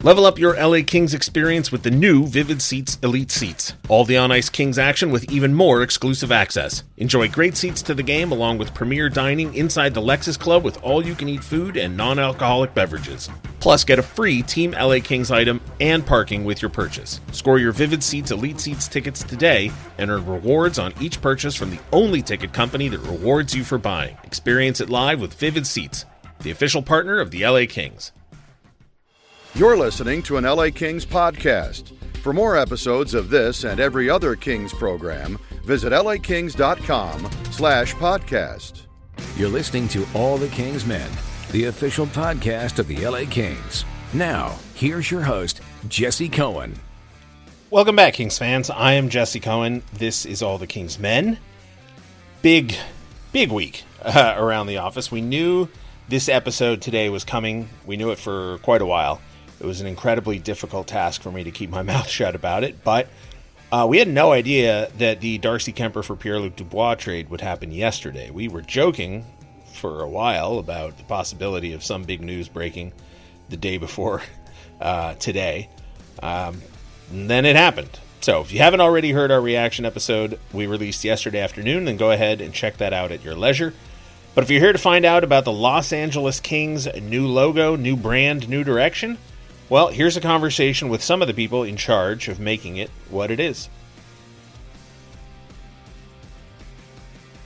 Level up your LA Kings experience with the new Vivid Seats Elite Seats. All the on-ice Kings action with even more exclusive access. Enjoy great seats to the game along with premier dining inside the Lexus Club with all-you-can-eat food and non-alcoholic beverages. Plus, get a free Team LA Kings item and parking with your purchase. Score your Vivid Seats Elite Seats tickets today and earn rewards on each purchase from the only ticket company that rewards you for buying. Experience it live with Vivid Seats, the official partner of the LA Kings. You're listening to an LA Kings podcast. For more episodes of this and every other Kings program, visit lakings.com/podcast. You're listening to All the Kings Men, the official podcast of the LA Kings. Now, here's your host, Jesse Cohen. Welcome back, Kings fans. I am Jesse Cohen. This is All the Kings Men. Big week around the office. We knew this episode today was coming. We knew it for quite a while. It was an incredibly difficult task for me to keep my mouth shut about it, but we had no idea that the Darcy Kemper for Pierre-Luc Dubois trade would happen yesterday. We were joking for a while about the possibility of some big news breaking the day before today. And then it happened. So if you haven't already heard our reaction episode we released yesterday afternoon, then go ahead and check that out at your leisure. But if you're here to find out about the Los Angeles Kings' new logo, new brand, new direction, well, here's a conversation with some of the people in charge of making it what it is.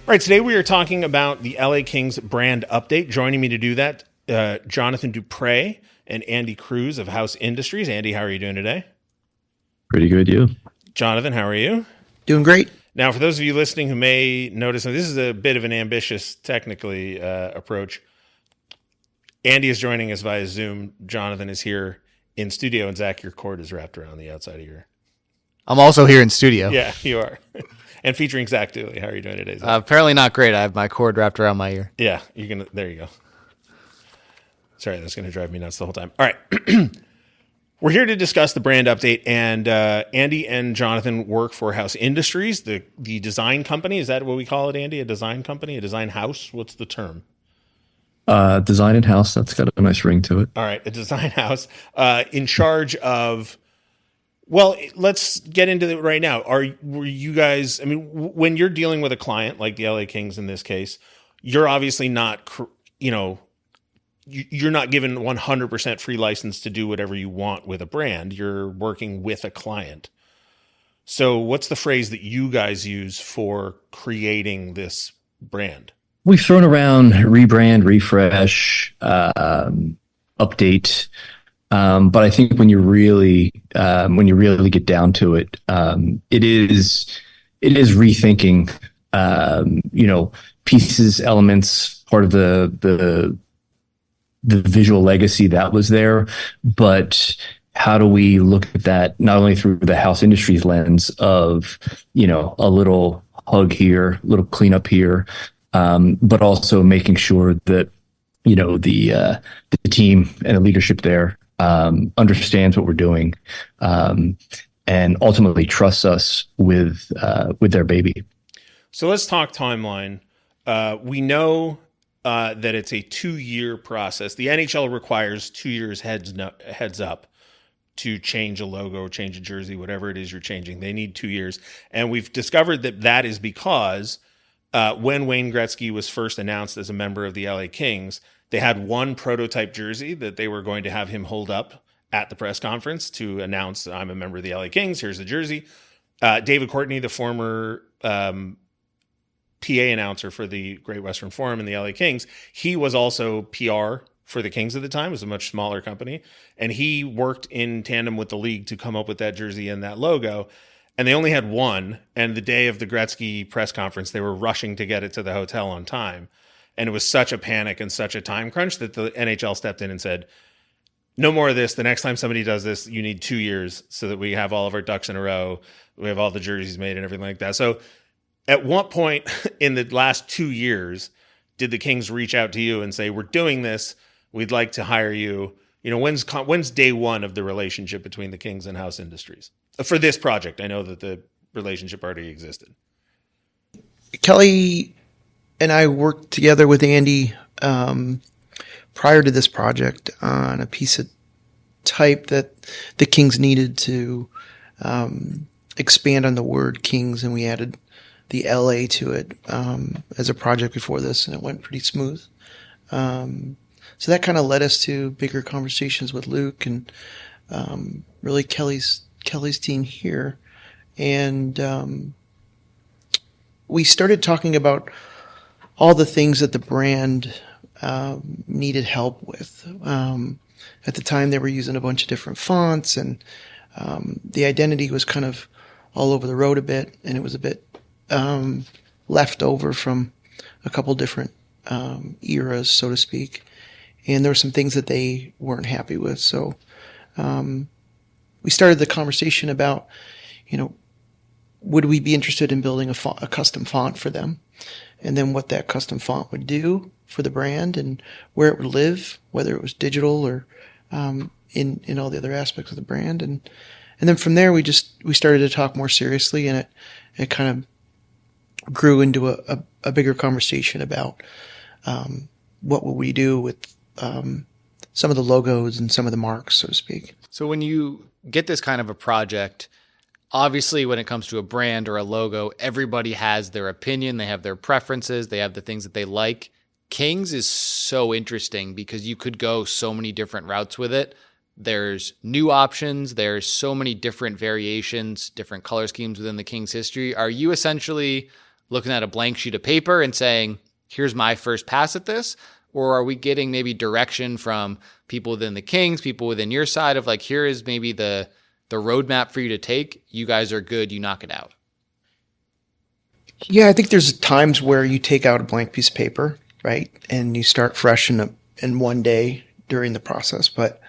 All right, today we are talking about the LA Kings brand update. Joining me to do that, Jonathan Dupree and Andy Cruz of House Industries. Andy, how are you doing today? Pretty good, you? Jonathan, how are you? Doing great. Now, for those of you listening who may notice, this is a bit of an ambitious, technically, approach. Andy is joining us via Zoom. Jonathan is here in studio, and Zach, your cord is wrapped around the outside of your... I'm also here in studio. Yeah, you are. And featuring Zach Dooley. How are you doing today, Zach? Apparently not great. I have my cord wrapped around my ear. Yeah, there you go. Sorry, that's going to drive me nuts the whole time. All right. We're here to discuss the brand update, and Andy and Jonathan work for House Industries, the design company. Is that what we call it, Andy? A design company? A design house? What's the term? Design and house. That's got a nice ring to it. All right, a design house in charge of. Well, let's get into it right now. Were you guys? I mean, when you're dealing with a client like the LA Kings in this case, you're obviously not. You're not given 100% free license to do whatever you want with a brand. You're working with a client. So, what's the phrase that you guys use for creating this brand? We've thrown around rebrand, refresh, update, but I think when you really get down to it, it is rethinking, pieces, elements, part of the visual legacy that was there, but how do we look at that not only through the House Industries lens of a little hug here, a little cleanup here. But also making sure that, the team and the leadership there understands what we're doing and ultimately trusts us with their baby. So let's talk timeline. We know that it's a 2-year process. The NHL requires 2 years heads up to change a logo, change a jersey, whatever it is you're changing. They need 2 years. And we've discovered that is because when Wayne Gretzky was first announced as a member of the LA Kings, they had one prototype jersey that they were going to have him hold up at the press conference to announce, I'm a member of the LA Kings, here's the jersey. David Courtney, the former PA announcer for the Great Western Forum and the LA Kings, he was also PR for the Kings at the time. It was a much smaller company. And he worked in tandem with the league to come up with that jersey and that logo. And they only had one, and the day of the Gretzky press conference, they were rushing to get it to the hotel on time. And it was such a panic and such a time crunch that the NHL stepped in and said, no more of this. The next time somebody does this, you need 2 years so that we have all of our ducks in a row. We have all the jerseys made and everything like that. So at what point in the last 2 years did the Kings reach out to you and say, we're doing this, we'd like to hire you? When's day one of the relationship between the Kings and House Industries? For this project, I know that the relationship already existed. Kelly and I worked together with Andy prior to this project on a piece of type that the Kings needed to expand on the word Kings, and we added the LA to it as a project before this, and it went pretty smooth. So that kind of led us to bigger conversations with Luke and really Kelly's team here. And we started talking about all the things that the brand needed help with. At the time, they were using a bunch of different fonts, and the identity was kind of all over the road a bit, and it was a bit left over from a couple different eras, so to speak. And there were some things that they weren't happy with. So we started the conversation about, would we be interested in building a custom font for them? And then what that custom font would do for the brand and where it would live, whether it was digital or in all the other aspects of the brand. And then from there, we started to talk more seriously, and it kind of grew into a bigger conversation about what would we do with some of the logos and some of the marks, so to speak. So when you get this kind of a project, obviously when it comes to a brand or a logo, everybody has their opinion, they have their preferences, they have the things that they like. Kings is so interesting because you could go so many different routes with it. There's new options. There's so many different variations, different color schemes within the Kings history. Are you essentially looking at a blank sheet of paper and saying, here's my first pass at this? Or are we getting maybe direction from people within the Kings, people within your side of like, here is maybe the roadmap for you to take. You guys are good. You knock it out. Yeah, I think there's times where you take out a blank piece of paper, right? And you start fresh in one day during the process. But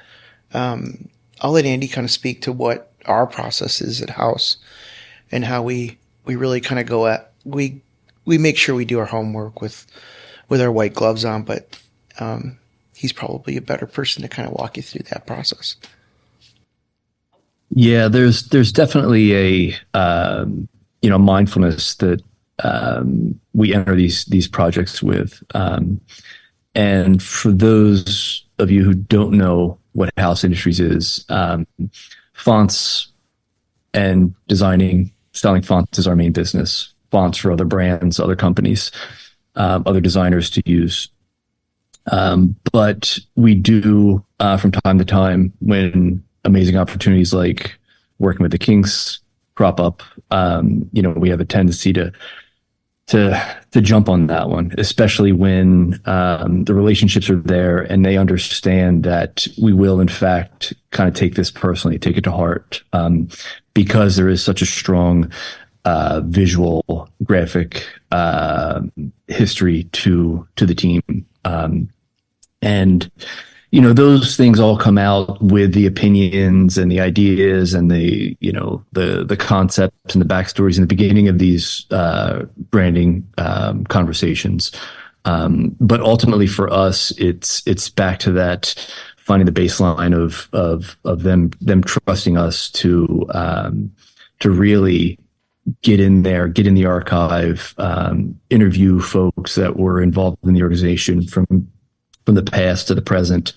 I'll let Andy kind of speak to what our process is at house and how we really kind of go at, we make sure we do our homework with our white gloves on, but he's probably a better person to kind of walk you through that process. Yeah, there's definitely a mindfulness that we enter these projects with, and for those of you who don't know what House Industries is, fonts and styling fonts is our main business. Fonts for other brands, other companies, other designers to use. But we do, from time to time, when amazing opportunities like working with the Kings crop up, we have a tendency to jump on that one, especially when the relationships are there and they understand that we will, in fact, kind of take this personally, take it to heart, because there is such a strong visual graphic history to the team. And those things all come out with the opinions and the ideas and the concepts and the backstories in the beginning of these branding conversations. But ultimately for us, it's back to that, finding the baseline of them trusting us to really get in there, get in the archive, interview folks that were involved in the organization from the past to the present,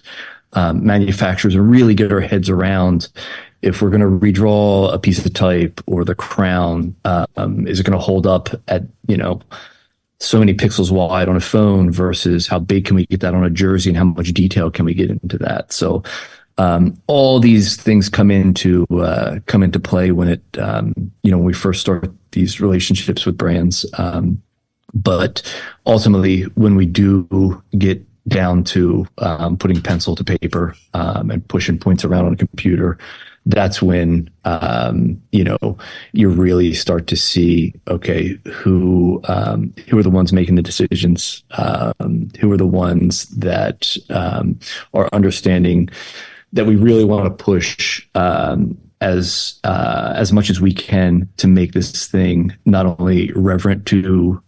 manufacturers, and really get our heads around if we're going to redraw a piece of type or the crown, is it going to hold up at, so many pixels wide on a phone versus how big can we get that on a jersey and how much detail can we get into that? So all these things come into play when when we first start these relationships with brands. But ultimately, when we do get down to putting pencil to paper and pushing points around on a computer, that's when you really start to see, okay, who are the ones making the decisions, who are the ones that are understanding that we really want to push as much as we can to make this thing not only reverent to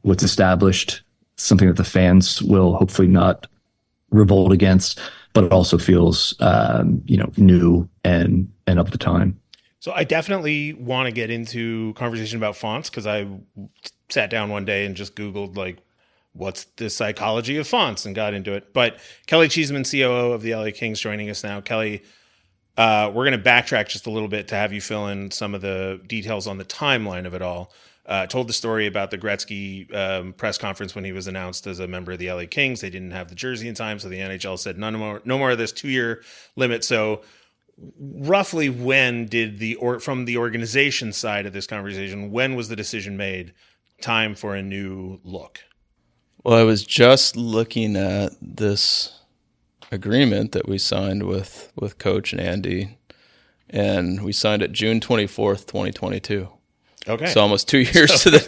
what's established, something that the fans will hopefully not revolt against, but it also feels new and of the time. So I definitely want to get into conversation about fonts, because I sat down one day and just Googled like what's the psychology of fonts, and got into it. But Kelly Cheeseman, COO of the LA Kings, joining us now. Kelly, we're going to backtrack just a little bit to have you fill in some of the details on the timeline of it all. Told the story about the Gretzky press conference when he was announced as a member of the LA Kings. They didn't have the jersey in time, so the NHL said no more of this 2-year limit. So roughly when did from the organization side of this conversation, when was the decision made, time for a new look? Well, I was just looking at this agreement that we signed with Coach and Andy, and we signed it June 24th, 2022. Okay. So almost 2 years to the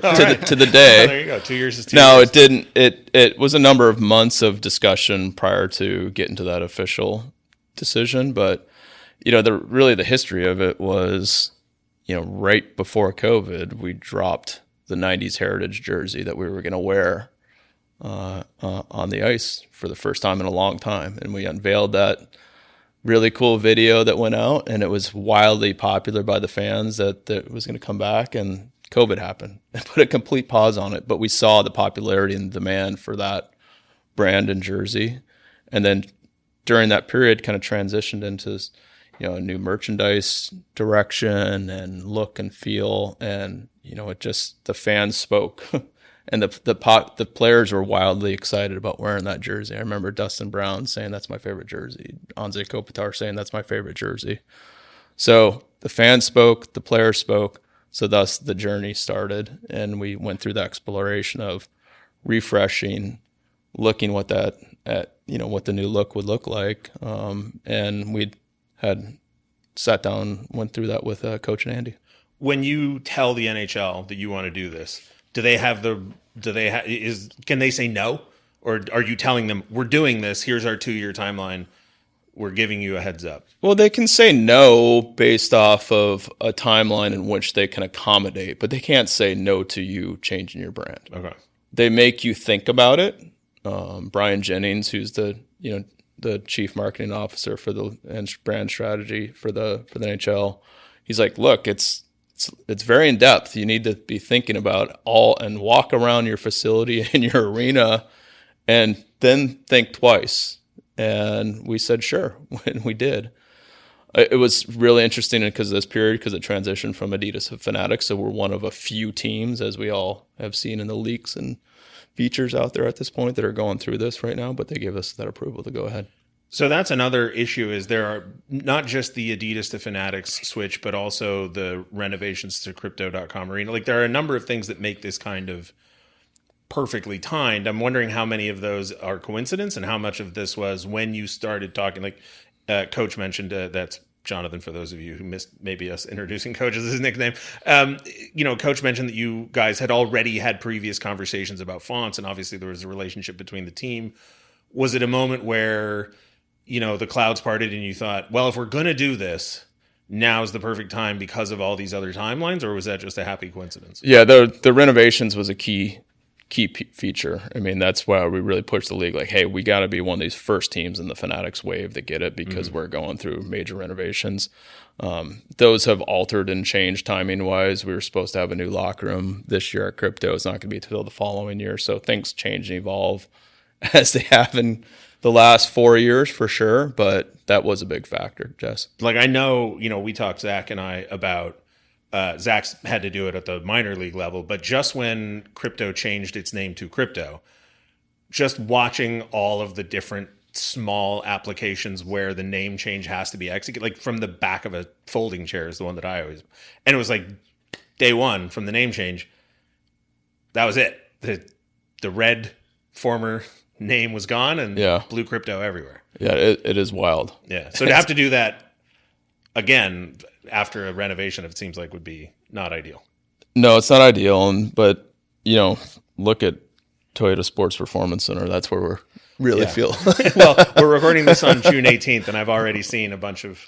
day. Oh, there you go. 2 years is 2 No, years. it didn't. It was a number of months of discussion prior to getting to that official decision. But, the history of it was, right before COVID, we dropped the 90s Heritage jersey that we were going to wear on the ice for the first time in a long time. And we unveiled that really cool video that went out, and it was wildly popular by the fans that it was going to come back, and COVID happened and put a complete pause on it. But we saw the popularity and demand for that brand and jersey. And then during that period kind of transitioned into, a new merchandise direction and look and feel. And, the fans spoke and the players were wildly excited about wearing that jersey. I remember Dustin Brown saying, "That's my favorite jersey." Anze Kopitar saying, "That's my favorite jersey." So the fans spoke, the players spoke. So thus the journey started, and we went through the exploration of refreshing, looking what the new look would look like. And we had sat down, went through that with Coach and Andy. When you tell the NHL that you want to do this, can they say no? Or are you telling them, we're doing this, here's our 2-year timeline, we're giving you a heads up? Well, they can say no based off of a timeline in which they can accommodate, but they can't say no to you changing your brand. Okay. They make you think about it. Brian Jennings, who's the chief marketing officer and brand strategy for the NHL, he's like, look, it's very in depth. You need to be thinking about all and walk around your facility and your arena and then think twice. And we said, sure, and we did. It was really interesting because of this period, because it transitioned from Adidas to Fanatics. So we're one of a few teams, as we all have seen in the leaks and features out there at this point, that are going through this right now, but they gave us that approval to go ahead. So that's another issue, is there are not just the Adidas to Fanatics switch, but also the renovations to Crypto.com arena. Like, there are a number of things that make this kind of perfectly timed. I'm wondering how many of those are coincidence and how much of this was when you started talking. Like Coach mentioned, that's Jonathan, for those of you who missed maybe us introducing Coach as his nickname. Coach mentioned that you guys had already had previous conversations about fonts, and obviously there was a relationship between the team. Was it a moment where, the clouds parted and you thought, well, if we're going to do this, now's the perfect time because of all these other timelines, or was that just a happy coincidence? Yeah, the renovations was a key feature. I mean, that's why we really pushed the league. Like, hey, we got to be one of these first teams in the Fanatics wave that get it, because we're going through major renovations. Those have altered and changed timing wise. We were supposed to have a new locker room this year at Crypto. It's not going to be until the following year. So things change and evolve as they have in the last 4 years for sure. But that was a big factor, Jess. Like, I know, we talked, Zach and I, about Zach's had to do it at the minor league level, but just when Crypto changed its name to Crypto, just watching all of the different small applications where the name change has to be executed, like from the back of a folding chair is the one that I always, and it was like day one from the name change, that was it. The red former name was gone, and blue Crypto everywhere. Yeah, it is wild. Yeah. So to have to do that again after a renovation, it seems like would be not ideal. No, it's not ideal. But, look at Toyota Sports Performance Center. That's where we're really feel. Well, we're recording this on June 18th, and I've already seen a bunch of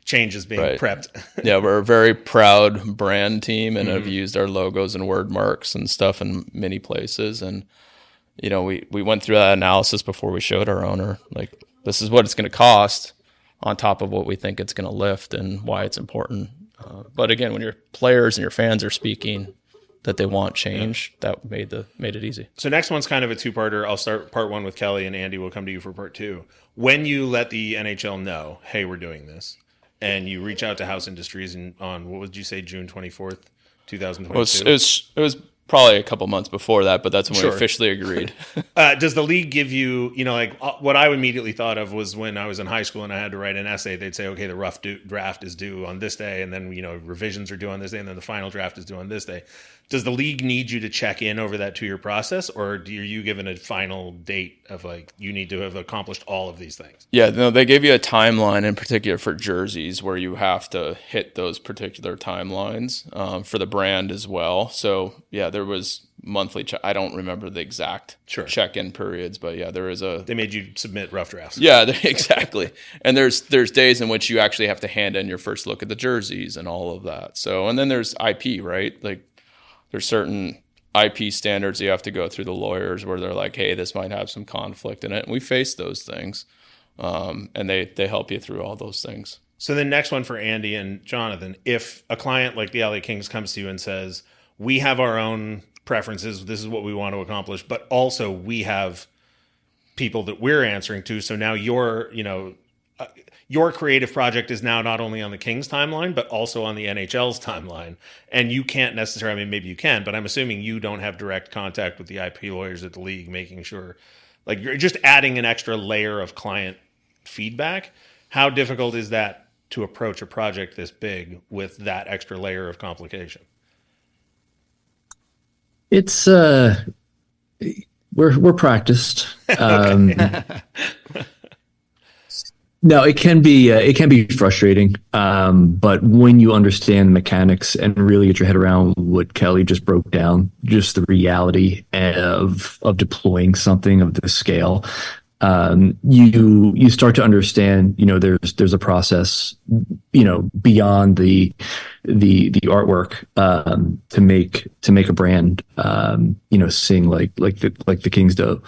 changes being prepped. Yeah, we're a very proud brand team, and have used our logos and word marks and stuff in many places. And, we went through that analysis before we showed our owner, like, this is what it's going to cost on top of what we think it's going to lift and why it's important. But again, when your players and your fans are speaking, that they want changed, that made it easy. So next one's kind of a two-parter. I'll start part one with Kelly, and Andy will come to you for part two. When you let the NHL know, hey, we're doing this, and you reach out to House Industries on, what would you say, June 24th, 2022? Well, it was probably a couple months before that, but that's when we officially agreed. Does the league give you, like what I immediately thought of was when I was in high school and I had to write an essay, they'd say, okay, the rough draft is due on this day, and then, revisions are due on this day, and then the final draft is due on this day. Does the league need you to check in over that 2-year process, or are you given a final date of you need to have accomplished all of these things? Yeah, no, they gave you a timeline in particular for jerseys where you have to hit those particular timelines for the brand as well. So yeah, there was monthly I don't remember the exact check-in periods, but yeah, there is they made you submit rough drafts. Yeah, exactly. And there's days in which you actually have to hand in your first look at the jerseys and all of that. So, and then there's IP, right? There's certain IP standards you have to go through the lawyers where they're like, hey, this might have some conflict in it. And we face those things. And they help you through all those things. So the next one for Andy and Jonathan, if a client like the LA Kings comes to you and says, we have our own preferences, this is what we want to accomplish, but also we have people that we're answering to. So now your creative project is now not only on the Kings timeline, but also on the NHL's timeline. And you can't necessarily, maybe you can, but I'm assuming you don't have direct contact with the IP lawyers at the league, making sure, you're just adding an extra layer of client feedback. How difficult is that to approach a project this big with that extra layer of complication? It's, we're practiced. No, it can be frustrating. But when you understand the mechanics and really get your head around what Kelly just broke down, just the reality of deploying something of this scale, you start to understand, there's a process, beyond the artwork, to make a brand, sing like the Kings do.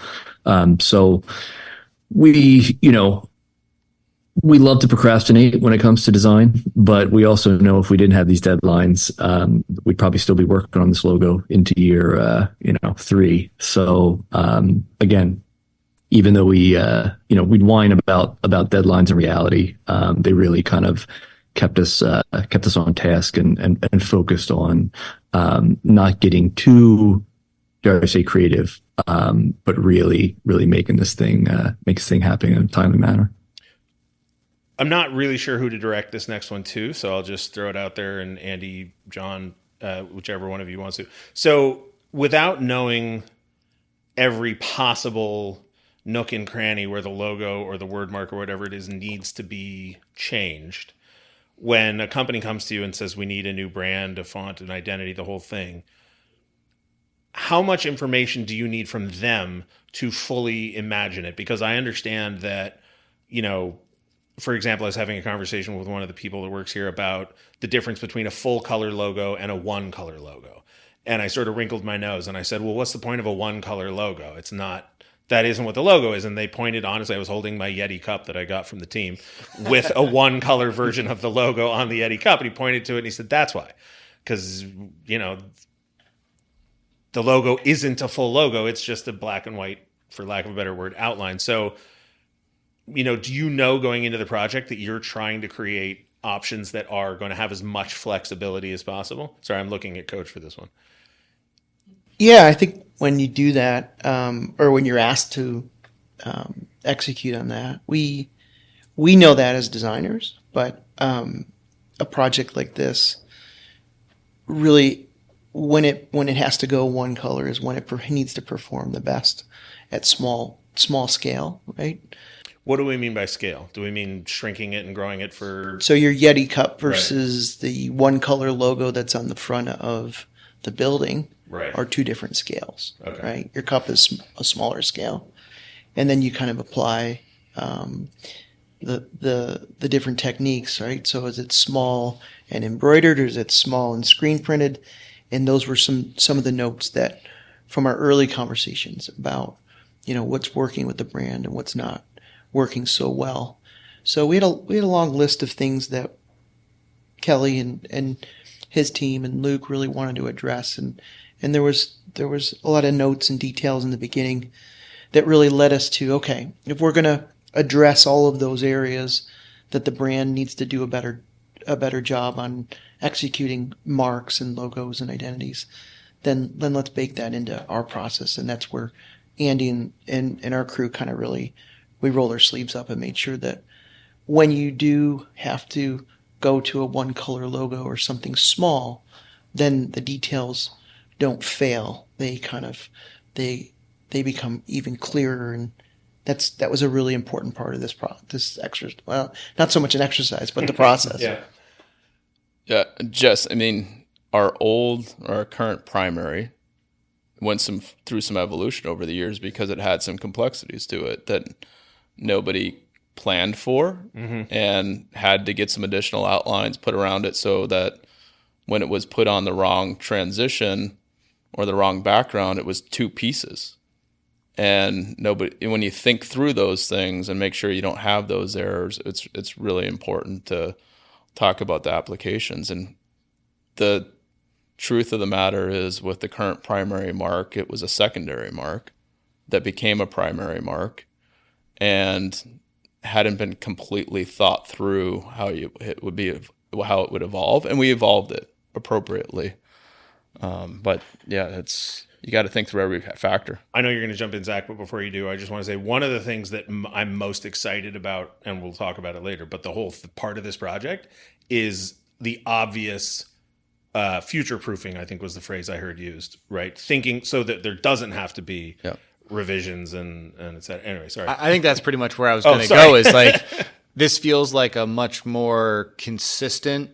So we love to procrastinate when it comes to design, but we also know if we didn't have these deadlines, we'd probably still be working on this logo into year, 3. So, again, even though we'd whine about deadlines and reality, they really kind of kept us on task and focused on, not getting too, dare I say, creative, but really making this thing happen in a timely manner. I'm not really sure who to direct this next one to, so I'll just throw it out there, and Andy, John, whichever one of you wants to. So without knowing every possible nook and cranny where the logo or the word mark or whatever it is needs to be changed, when a company comes to you and says, we need a new brand, a font, an identity, the whole thing, how much information do you need from them to fully imagine it? Because I understand that, for example, I was having a conversation with one of the people that works here about the difference between a full color logo and a one color logo. And I sort of wrinkled my nose and I said, well, what's the point of a one color logo? That isn't what the logo is. And they pointed, honestly, I was holding my Yeti cup that I got from the team with a one color version of the logo on the Yeti cup. And he pointed to it and he said, that's why. Because, the logo isn't a full logo. It's just a black and white, for lack of a better word, outline. So, do you know going into the project that you're trying to create options that are going to have as much flexibility as possible? Sorry, I'm looking at Coach for this one. Yeah, I think when you do that, or when you're asked to execute on that, we know that as designers, but a project like this, really, when it has to go one color is when it needs to perform the best at small scale, right? What do we mean by scale? Do we mean shrinking it and growing it for... So your Yeti cup versus the one color logo that's on the front of the building are two different scales, right? Your cup is a smaller scale. And then you kind of apply the different techniques, right? So is it small and embroidered, or is it small and screen printed? And those were some of the notes that from our early conversations about, what's working with the brand and what's not working so well. So we had a long list of things that Kelly and his team and Luke really wanted to address. And there was a lot of notes and details in the beginning that really led us to, okay, if we're going to address all of those areas that the brand needs to do a better job on executing marks and logos and identities, then let's bake that into our process. And that's where Andy and our crew kind of really, we rolled our sleeves up and made sure that when you do have to go to a one color logo or something small, then the details don't fail. They kind of, they become even clearer. And that was a really important part of this exercise. Well, not so much an exercise, but the process. Yeah. Jess, I mean, our current primary went through some evolution over the years because it had some complexities to it that nobody planned for, and had to get some additional outlines put around it so that when it was put on the wrong transition or the wrong background, it was two pieces. And when you think through those things and make sure you don't have those errors, it's really important to talk about the applications. And the truth of the matter is, with the current primary mark, it was a secondary mark that became a primary mark and hadn't been completely thought through how it would evolve, and we evolved it appropriately. But yeah, you got to think through every factor. I know you're going to jump in, Zach, but before you do, I just want to say one of the things that I'm most excited about, and we'll talk about it later, but the whole part of this project is the obvious future-proofing, I think was the phrase I heard used, right? Thinking so that there doesn't have to be revisions and et cetera. Anyway, sorry. I think that's pretty much where I was going to go, is like, this feels like a much more consistent,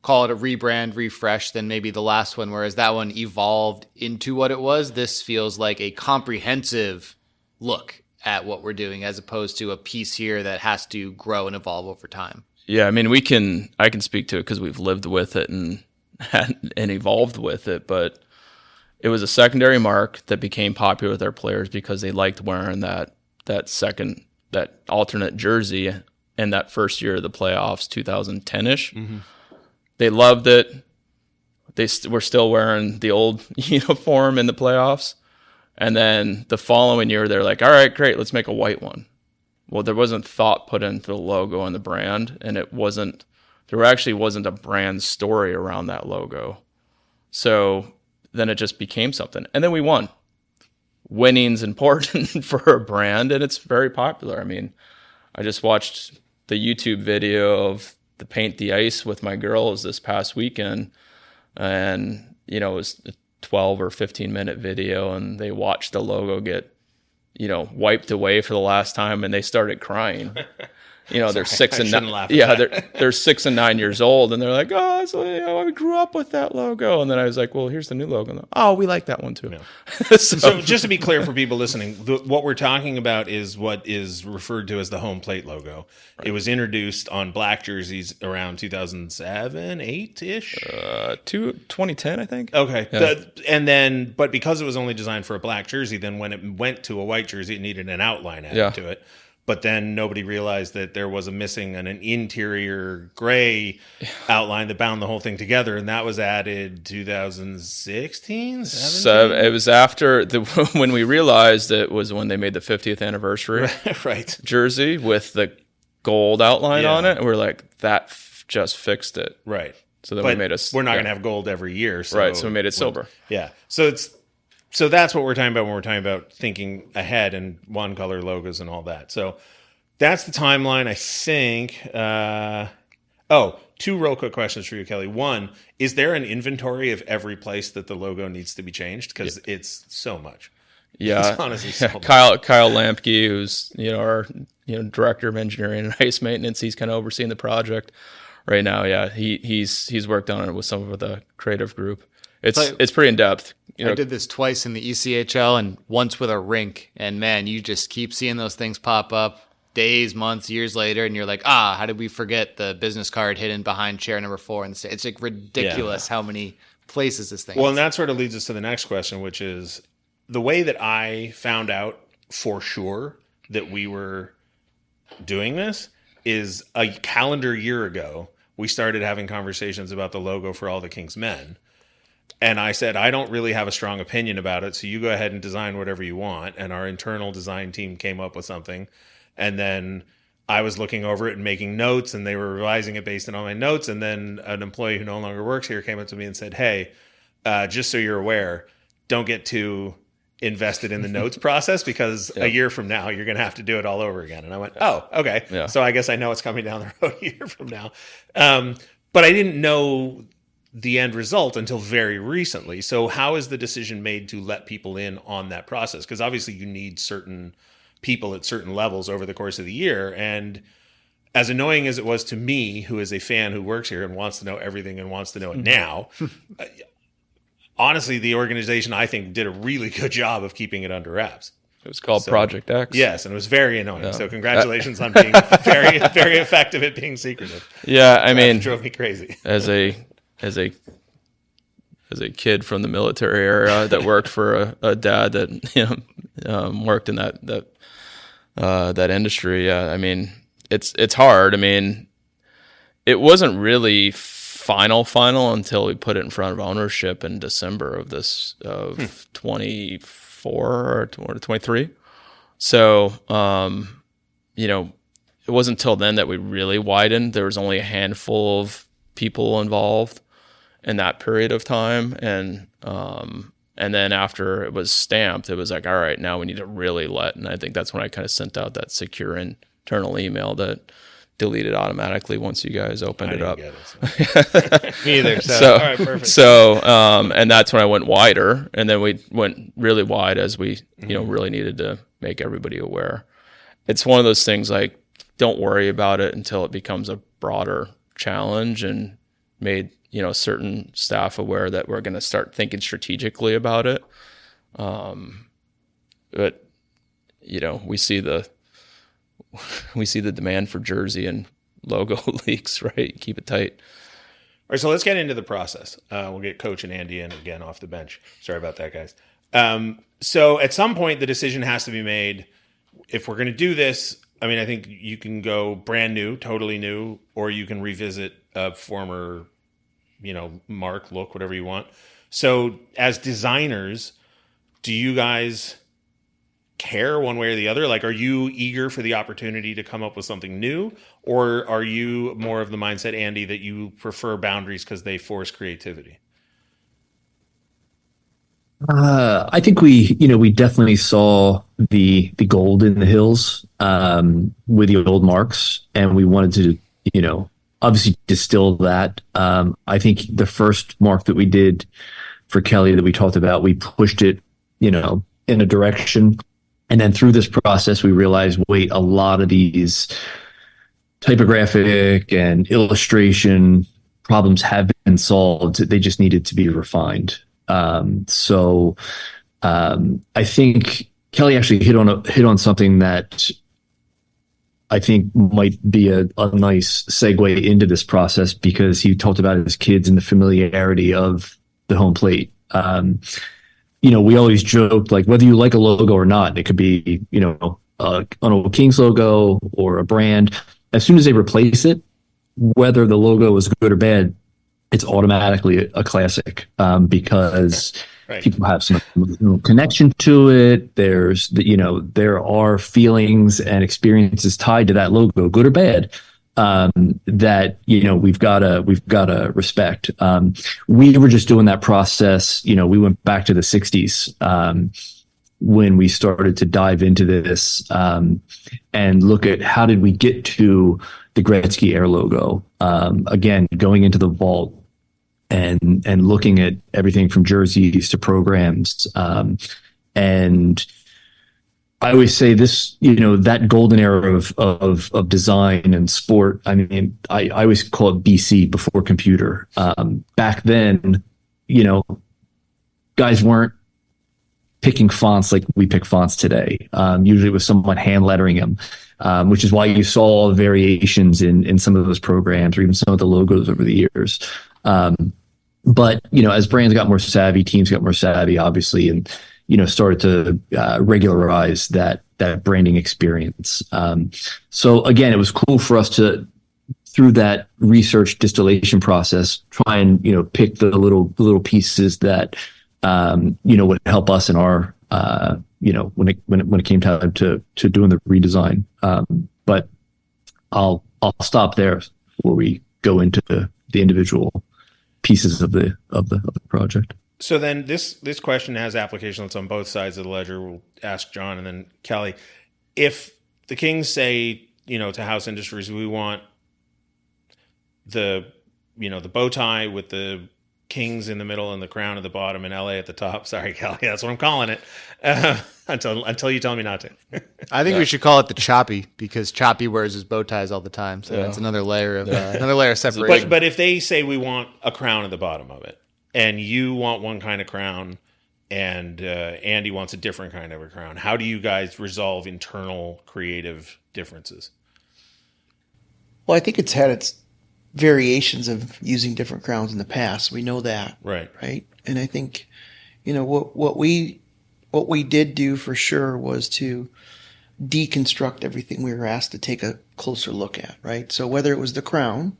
call it a rebrand, refresh, than maybe the last one, whereas that one evolved into what it was. This feels like a comprehensive look at what we're doing, as opposed to a piece here that has to grow and evolve over time. Yeah, I mean, I can speak to it because we've lived with it and evolved with it, but it was a secondary mark that became popular with our players because they liked wearing that alternate jersey in that first year of the playoffs, 2010-ish. They loved it. They were still wearing the old uniform in the playoffs. And then the following year, they're like, all right, great, let's make a white one. Well, there wasn't thought put into the logo and the brand, and there actually wasn't a brand story around that logo. So then it just became something. And then we won. Winning's important for a brand, and it's very popular. I mean, I just watched the YouTube video of the Paint the Ice with my girls this past weekend, and it was a 12 or 15-minute video, and they watched the logo get wiped away for the last time, and they started crying. They're 6 and 9. Yeah, they're 6 and 9 years old, and they're like, "Oh, so, I grew up with that logo." And then I was like, "Well, here's the new logo." Oh, we like that one too. Yeah. So just to be clear for people listening, what we're talking about is what is referred to as the home plate logo. Right. It was introduced on black jerseys around 2007, 8-ish, 2010, I think. Okay, yeah. But because it was only designed for a black jersey, then when it went to a white jersey, it needed an outline added to it. But then nobody realized that there was an interior gray outline that bound the whole thing together, and that was added 2016, 17? So it was after when we realized it was when they made the 50th anniversary jersey with the gold outline on it, and we're like, that just fixed it. Right. So then we're not going to have gold every year. So we made it silver. Yeah. So that's what we're talking about when we're talking about thinking ahead and one color logos and all that. So that's the timeline, I think. Two real quick questions for you, Kelly. One, is there an inventory of every place that the logo needs to be changed? Because it's so much. Yeah. It's honestly so much. Kyle Lampke, who's our director of engineering and ice maintenance, he's kind of overseeing the project right now. Yeah, he's worked on it with some of the creative group. It's pretty in depth. I did this twice in the ECHL and once with a rink, and man, you just keep seeing those things pop up days, months, years later, and you're like, how did we forget the business card hidden behind chair number 4? And it's like ridiculous how many places this thing is. Well, and that sort of leads us to the next question, which is the way that I found out for sure that we were doing this is a calendar year ago we started having conversations about the logo for All the King's Men. And I said, I don't really have a strong opinion about it, so you go ahead and design whatever you want. And our internal design team came up with something. And then I was looking over it and making notes, and they were revising it based on all my notes. And then an employee who no longer works here came up to me and said, hey, just so you're aware, don't get too invested in the notes process, because a year from now, you're going to have to do it all over again. And I went, oh, okay. Yeah. So I guess I know it's coming down the road a year from now. But I didn't know the end result until very recently. So how is the decision made to let people in on that process? Because obviously you need certain people at certain levels over the course of the year. And as annoying as it was to me, who is a fan who works here and wants to know everything and wants to know it now, honestly, the organization, I think, did a really good job of keeping it under wraps. It was called Project X. Yes, and it was very annoying. Yeah. So congratulations on being very, very effective at being secretive. Yeah, I mean, it drove me crazy. As a kid from the military era that worked for a dad that worked in that industry, I mean, it's hard. I mean, it wasn't really final until we put it in front of ownership in December of 24 or 23. So, it wasn't until then that we really widened. There was only a handful of people involved in that period of time. And then after it was stamped, it was like, all right, now we need to really and I think that's when I kind of sent out that secure internal email that deleted automatically once you guys opened it up. Me either. So, all right, perfect. So, and that's when I went wider, and then we went really wide as we, really needed to make everybody aware. It's one of those things like, don't worry about it until it becomes a broader challenge, and made, certain staff aware that we're going to start thinking strategically about it. But, we see the demand for jersey and logo leaks, right? Keep it tight. All right, so let's get into the process. We'll get Coach and Andy in again off the bench. Sorry about that, guys. So at some point, the decision has to be made. If we're going to do this, I mean, I think you can go brand new, totally new, or you can revisit a former, mark, look, whatever you want. So as designers, do you guys care one way or the other? Like, are you eager for the opportunity to come up with something new, or are you more of the mindset, Andy, that you prefer boundaries because they force creativity? I think we definitely saw the gold in the hills with the old marks, and we wanted to, obviously distill that. I think the first mark that we did for Kelly that we talked about, we pushed it, in a direction. And then through this process, we realized, wait, a lot of these typographic and illustration problems have been solved. They just needed to be refined. So I think Kelly actually hit on something that I think might be a nice segue into this process, because he talked about his kids and the familiarity of the home plate. We always joked, like, whether you like a logo or not, it could be, an old Kings logo or a brand. As soon as they replace it, whether the logo is good or bad, it's automatically a classic, because right. People have some connection to it. There are feelings and experiences tied to that logo, good or bad, that we've got to respect. We were just doing that process. We went back to the 60s when we started to dive into this and look at how did we get to the Gretzky Air logo. Again, going into the vault and looking at everything from jerseys to programs, and I always say this, that golden era of design and sport. I mean, I always call it BC, before computer. Back then, guys weren't picking fonts like we pick fonts today. Usually it was someone hand lettering them, which is why you saw variations in some of those programs, or even some of the logos over the years. But, as brands got more savvy, teams got more savvy, obviously, and, started to regularize that branding experience. So again, it was cool for us to, through that research distillation process, try and, pick the little pieces that, would help us in our, when it came time to doing the redesign. But I'll stop there before we go into the individual pieces of the project. So then this question has applications on both sides of the ledger. We'll ask John and then Kelly. If the Kings say, to House Industries, we want the bow tie with the Kings in the middle and the crown at the bottom and LA at the top. Sorry, Kelly, that's what I'm calling it. Until you tell me not to. I think we should call it the Choppy, because Choppy wears his bow ties all the time. So that's another layer of separation. But if they say we want a crown at the bottom of it, and you want one kind of crown, and Andy wants a different kind of a crown, how do you guys resolve internal creative differences? Well, I think it's had its variations of using different crowns in the past. We know that. Right. And I think, what we did do for sure was to deconstruct everything we were asked to take a closer look at, right? So whether it was the crown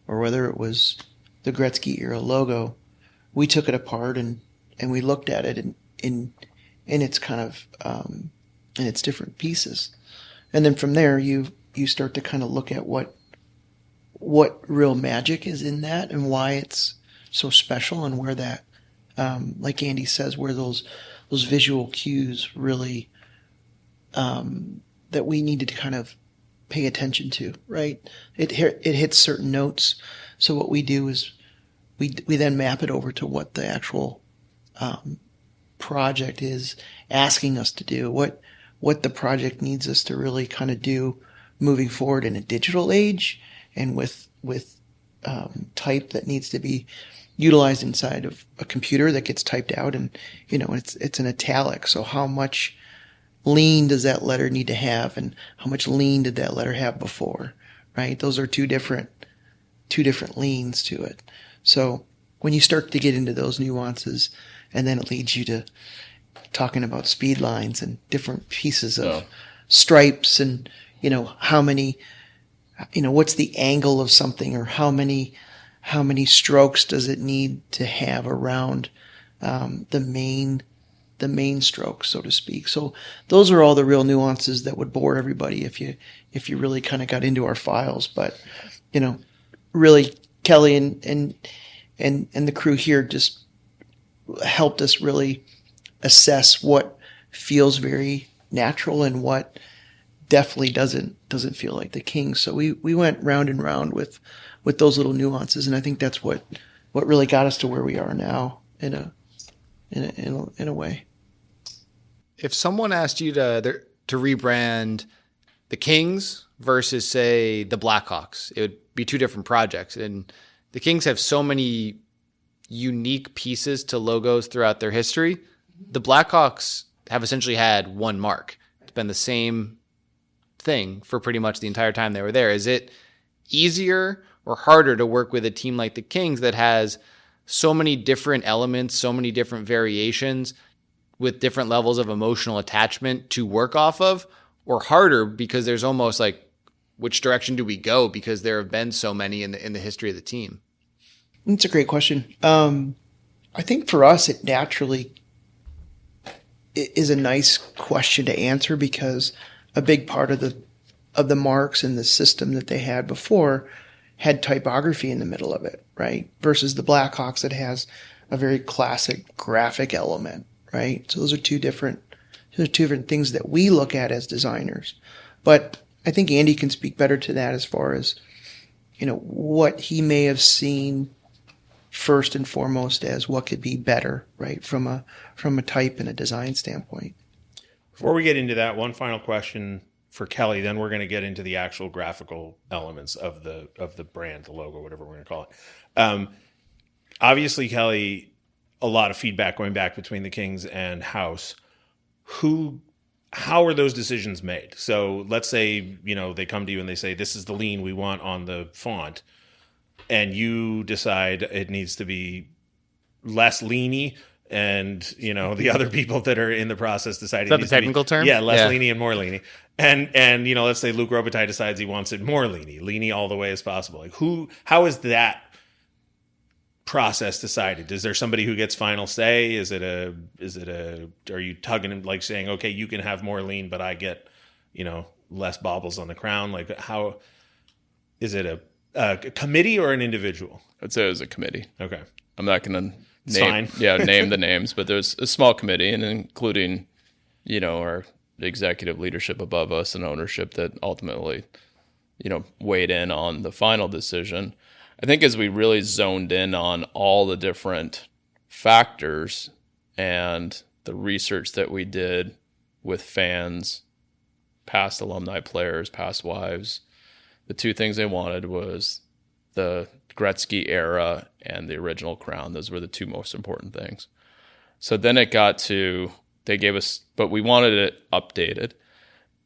or whether it was the Gretzky era logo, we took it apart and we looked at it in its kind of in its different pieces. And then from there you start to kind of look at what real magic is in that and why it's so special, and where that, like Andy says, where those visual cues really that we needed to kind of pay attention to, right? It hits certain notes. So what we do is we then map it over to what the actual project is asking us to do, what the project needs us to really kind of do moving forward in a digital age, and with type that needs to be utilized inside of a computer that gets typed out, and it's an italic. So how much lean does that letter need to have, and how much lean did that letter have before, right? Those are two different leans to it. So when you start to get into those nuances, and then it leads you to talking about speed lines and different pieces of stripes, and how many, what's the angle of something, or how many strokes does it need to have around the main stroke, so to speak. So those are all the real nuances that would bore everybody if you really kind of got into our files. But really Kelly and the crew here just helped us really assess what feels very natural and what definitely doesn't feel like the Kings. So we went round and round with those little nuances, and I think that's what really got us to where we are now in a way. If someone asked you to rebrand the Kings versus, say, the Blackhawks, it would be two different projects. And the Kings have so many unique pieces to logos throughout their history. The Blackhawks have essentially had one mark. It's been the same thing for pretty much the entire time they were there. Is it easier or harder to work with a team like the Kings that has so many different elements, so many different variations with different levels of emotional attachment to work off of, or harder because there's almost like, which direction do we go? Because there have been so many in the history of the team. That's a great question. I think for us, it naturally is a nice question to answer, because a big part of the marks and the system that they had before had typography in the middle of it, right? Versus the Blackhawks that has a very classic graphic element, right? So those are two different things that we look at as designers. But I think Andy can speak better to that as far as, what he may have seen first and foremost as what could be better, right? From a type and a design standpoint. Before we get into that, one final question for Kelly, then we're going to get into the actual graphical elements of the brand, the logo, whatever we're going to call it. Obviously, Kelly, a lot of feedback going back between the Kings and House. How are those decisions made? So let's say, they come to you and they say, this is the lean we want on the font, and you decide it needs to be less leany, and the other people that are in the process decided. Is that the technical term? Yeah, less leany and more leany. And let's say Luke Robitaille decides he wants it more leany all the way as possible. Like how is that process decided? Is there somebody who gets final say? Is it are you tugging him, like saying, okay, you can have more lean, but I get, less baubles on the crown? Like, how is it a committee or an individual? I'd say it was a committee. Okay. I'm not going to Fine. name the names, but there's a small committee, and including, our executive leadership above us and ownership that ultimately, weighed in on the final decision. I think as we really zoned in on all the different factors and the research that we did with fans, past alumni players, past wives, the two things they wanted was the Gretzky era and the original crown. Those were the two most important things. So then it got to, they gave us, but we wanted it updated,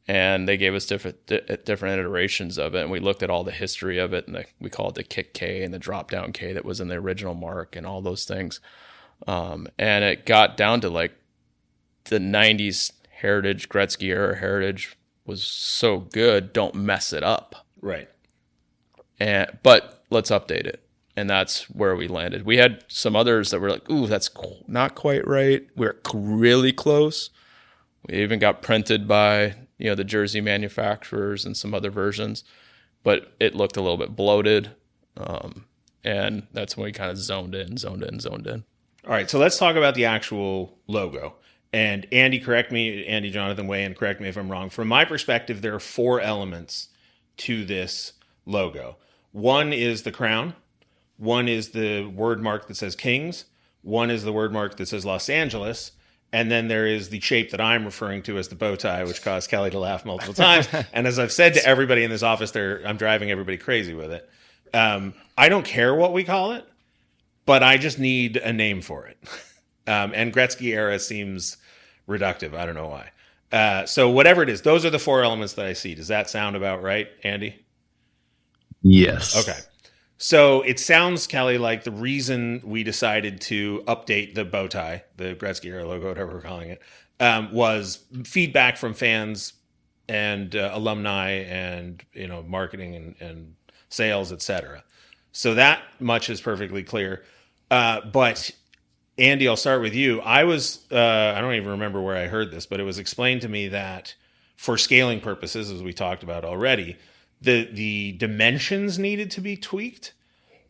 and they gave us different iterations of it. And we looked at all the history of it, and we call it the kick K and the drop down K that was in the original mark and all those things. And it got down to like the 90s heritage, Gretzky era heritage was so good, don't mess it up. Right. But let's update it. And that's where we landed. We had some others that were like, ooh, that's not quite right. We're really close. We even got printed by, the jersey manufacturers and some other versions, but it looked a little bit bloated. And that's when we kind of zoned in. All right. So let's talk about the actual logo. And Andy, Jonathan, weigh in, correct me if I'm wrong. From my perspective, there are 4 elements to this logo. One is the crown. One is the word mark that says Kings. One is the word mark that says Los Angeles. And then there is the shape that I'm referring to as the bow tie, which caused Kelly to laugh multiple times. And as I've said to everybody in this office, I'm driving everybody crazy with it. I don't care what we call it, but I just need a name for it. And Gretzky era seems reductive. I don't know why. So whatever it is, those are the 4 elements that I see. Does that sound about right, Andy? Yes. Okay. So it sounds, Kelly, like the reason we decided to update the bow tie, the Gretzky era logo, whatever we're calling it, was feedback from fans and alumni and marketing and sales, etc. So that much is perfectly clear. But Andy, I'll start with you. I don't even remember where I heard this, but it was explained to me that for scaling purposes, as we talked about already, the dimensions needed to be tweaked,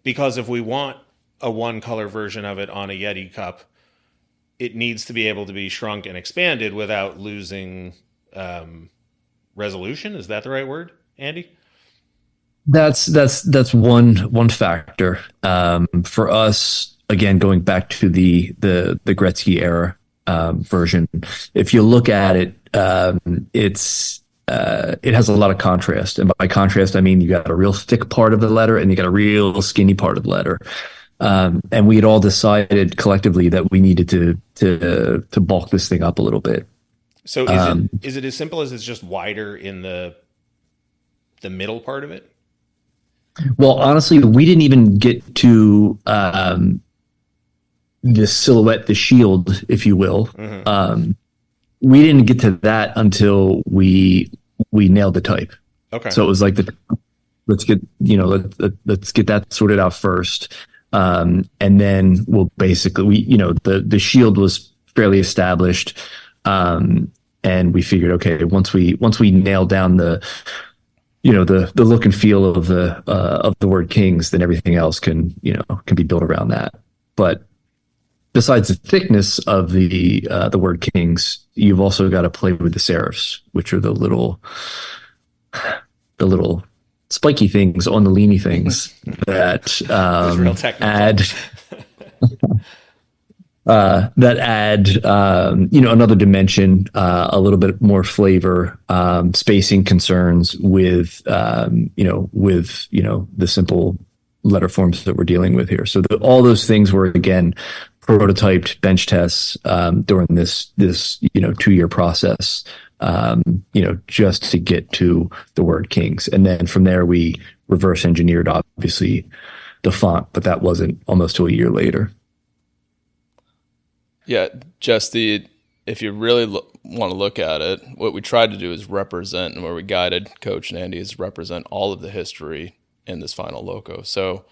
because if we want a one color version of it on a Yeti cup, it needs to be able to be shrunk and expanded without losing resolution. Is that the right word, Andy? That's one factor. For us, again, going back to the Gretzky era version, if you look at it, it has a lot of contrast. And by contrast, I mean you got a real thick part of the letter and you got a real skinny part of the letter. And we had all decided collectively that we needed to bulk this thing up a little bit. So is it as simple as it's just wider in the middle part of it? Well, honestly, we didn't even get to the silhouette, the shield, if you will. Mm-hmm. We didn't get to that until we nailed the type. Okay. So it was like let's get that sorted out first, and then we'll basically the shield was fairly established, and we figured, okay, once we nailed down the look and feel of the word Kings, then everything else can be built around that. But besides the thickness of the word Kings, you've also got to play with the serifs, which are the little spiky things on the leany things that add another dimension, a little bit more flavor, spacing concerns with the simple letter forms that we're dealing with here. So all those things were, again, prototyped, bench tests during this 2-year process, just to get to the word Kings. And then from there, we reverse engineered, obviously, the font, but that wasn't almost till a year later. Yeah, just if you really want to look at it, what we tried to do is represent, and where we guided Coach and Andy is represent all of the history in this final logo. So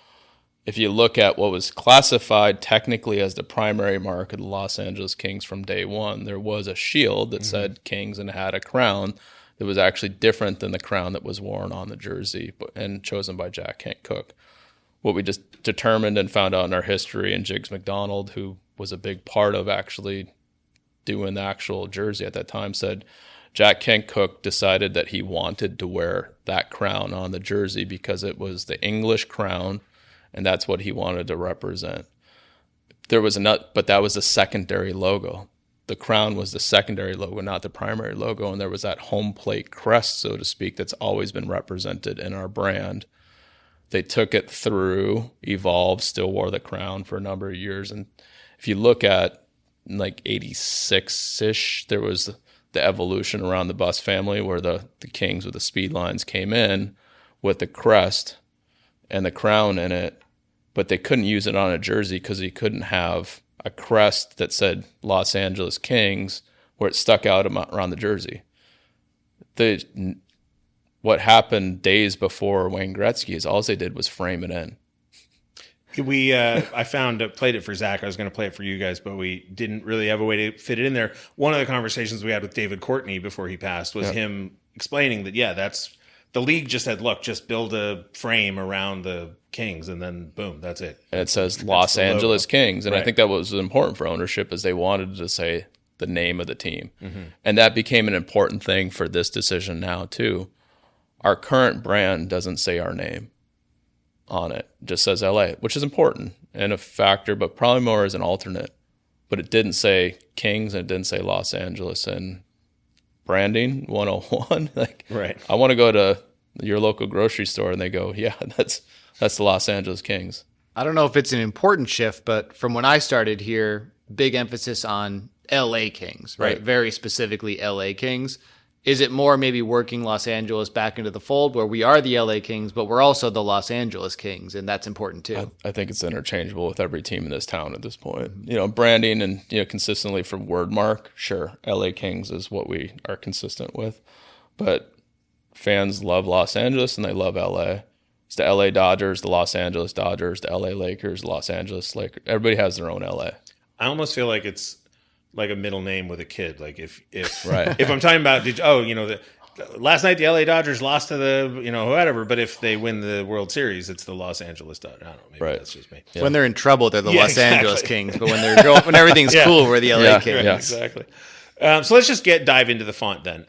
if you look at what was classified technically as the primary mark of the Los Angeles Kings from day one, there was a shield that said Kings and had a crown that was actually different than the crown that was worn on the jersey and chosen by Jack Kent Cooke. What we just determined and found out in our history, and Jiggs McDonald, who was a big part of actually doing the actual jersey at that time, said Jack Kent Cooke decided that he wanted to wear that crown on the jersey because it was the English crown, and that's what he wanted to represent. But that was a secondary logo. The crown was the secondary logo, not the primary logo, and there was that home plate crest, so to speak, that's always been represented in our brand. They took it through, evolved, still wore the crown for a number of years, and if you look at like 86-ish, there was the evolution around the Bus family where the Kings with the speed lines came in with the crest and the crown in it, but they couldn't use it on a jersey because you couldn't have a crest that said Los Angeles Kings where it stuck out around the jersey. What happened days before Wayne Gretzky is all they did was frame it in. I played it for Zach. I was going to play it for you guys, but we didn't really have a way to fit it in there. One of the conversations we had with David Courtney before he passed was him explaining that, that's the league just said, look, just build a frame around the Kings and then boom, that's it. And it says Los Angeles Kings. And I think that was important for ownership is they wanted to say the name of the team. Mm-hmm. And that became an important thing for this decision now too. Our current brand doesn't say our name on it. It just says LA, which is important and a factor, but probably more as an alternate. But it didn't say Kings and it didn't say Los Angeles. And branding 101, I want to go to your local grocery store and they go, yeah, that's the Los Angeles Kings. I don't know if it's an important shift, but from when I started here, big emphasis on LA Kings, right? Very specifically LA Kings. Is it more maybe working Los Angeles back into the fold where we are the LA Kings, but we're also the Los Angeles Kings, and that's important too? I think it's interchangeable with every team in this town at this point. Branding and consistently from word mark, sure, LA Kings is what we are consistent with, but fans love Los Angeles and they love LA. It's the LA Dodgers, the Los Angeles Dodgers, the LA Lakers, Los Angeles Lakers. Everybody has their own LA. I almost feel like it's like a middle name with a kid. Like if I'm talking about, last night the LA Dodgers lost to the, whatever, but if they win the World Series, it's the Los Angeles Dodgers. I don't know, maybe that's just me. Yeah. When they're in trouble, they're the Los Angeles Kings, but when everything's cool, we're the LA Kings. Right, exactly. So let's just dive into the font then,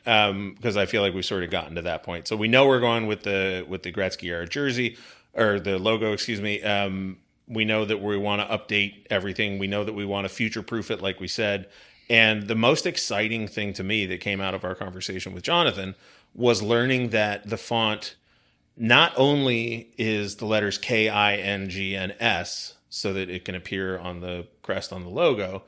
because I feel like we've sort of gotten to that point. So we know we're going with the Gretzky era jersey, or the logo, excuse me. We know that we want to update everything. We know that we want to future-proof it, like we said. And the most exciting thing to me that came out of our conversation with Jonathan was learning that the font not only is the letters K-I-N-G and S so that it can appear on the crest on the logo,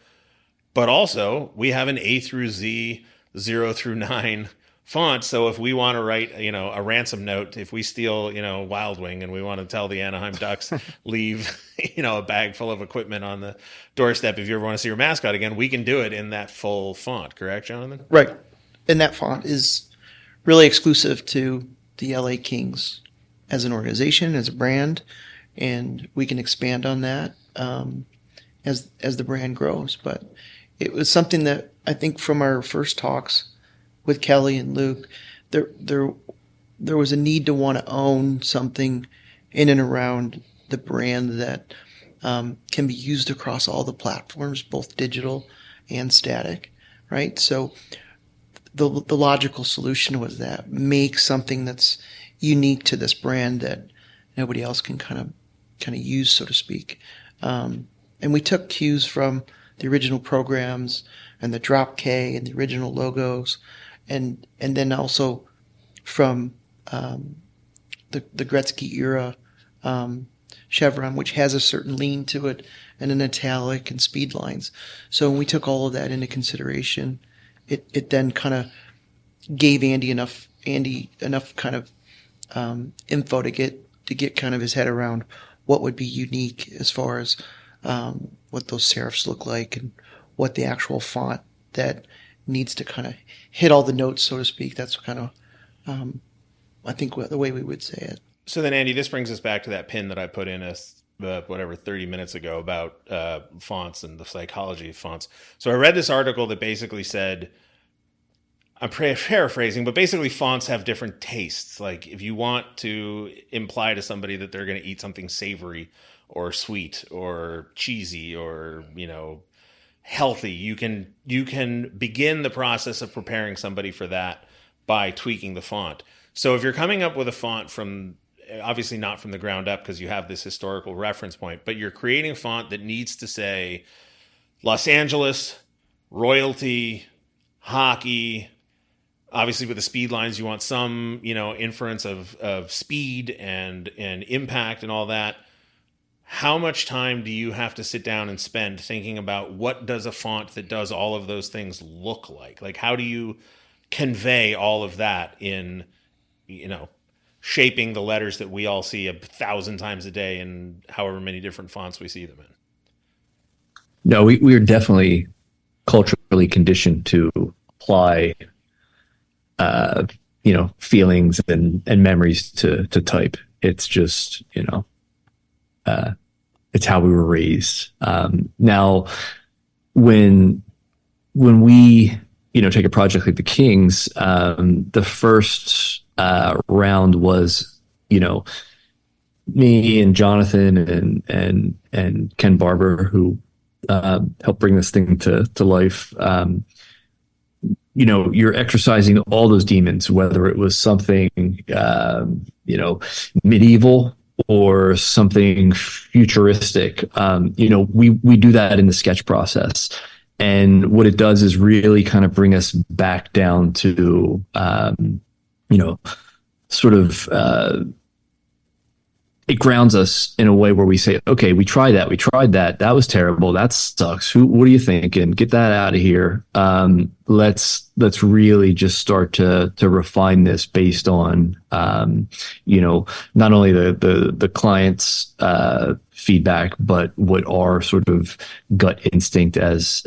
but also we have an A through Z, 0 through 9 font. So if we want to write, a ransom note, if we steal, Wild Wing and we want to tell the Anaheim Ducks, leave, a bag full of equipment on the doorstep. If you ever want to see your mascot again, we can do it in that full font. Correct, Jonathan? Right. And that font is really exclusive to the LA Kings as an organization, as a brand. And we can expand on that as the brand grows. But it was something that I think from our first talks with Kelly and Luke, there was a need to want to own something in and around the brand that can be used across all the platforms, both digital and static, right? So the logical solution was that make something that's unique to this brand that nobody else can kind of use, so to speak. And we took cues from the original programs and the Drop K and the original logos. And then also from the Gretzky era chevron, which has a certain lean to it, and an italic and speed lines. So when we took all of that into consideration, it then kind of gave Andy enough kind of info to get kind of his head around what would be unique as far as what those serifs look like and what the actual font that needs to kind of hit all the notes, so to speak. That's kind of, I think, the way we would say it. So then, Andy, this brings us back to that pin that I put in 30 minutes ago about fonts and the psychology of fonts. So I read this article that basically said, I'm paraphrasing, but basically fonts have different tastes. Like if you want to imply to somebody that they're going to eat something savory or sweet or cheesy or, healthy, you can begin the process of preparing somebody for that by tweaking the font. So if you're coming up with a font from, obviously not from the ground up because you have this historical reference point, but you're creating a font that needs to say Los Angeles, royalty, hockey. Obviously, with the speed lines, you want some, inference of speed and impact and all that. How much time do you have to sit down and spend thinking about what does a font that does all of those things look like? Like, how do you convey all of that in, shaping the letters that we all see 1,000 times a day in however many different fonts we see them in? No, we are definitely culturally conditioned to apply feelings and memories to type. It's just, it's how we were raised. Now, when we, take a project like the Kings, the first round was, me and Jonathan and Ken Barber, who helped bring this thing to life. You're exercising all those demons, whether it was something, medieval or something futuristic. We do that in the sketch process. And what it does is really kind of bring us back down to, it grounds us in a way where we say, okay, we tried that. That was terrible. That sucks. What are you thinking? Get that out of here. Let's really just start to refine this based on, not only the client's, feedback, but what our sort of gut instinct as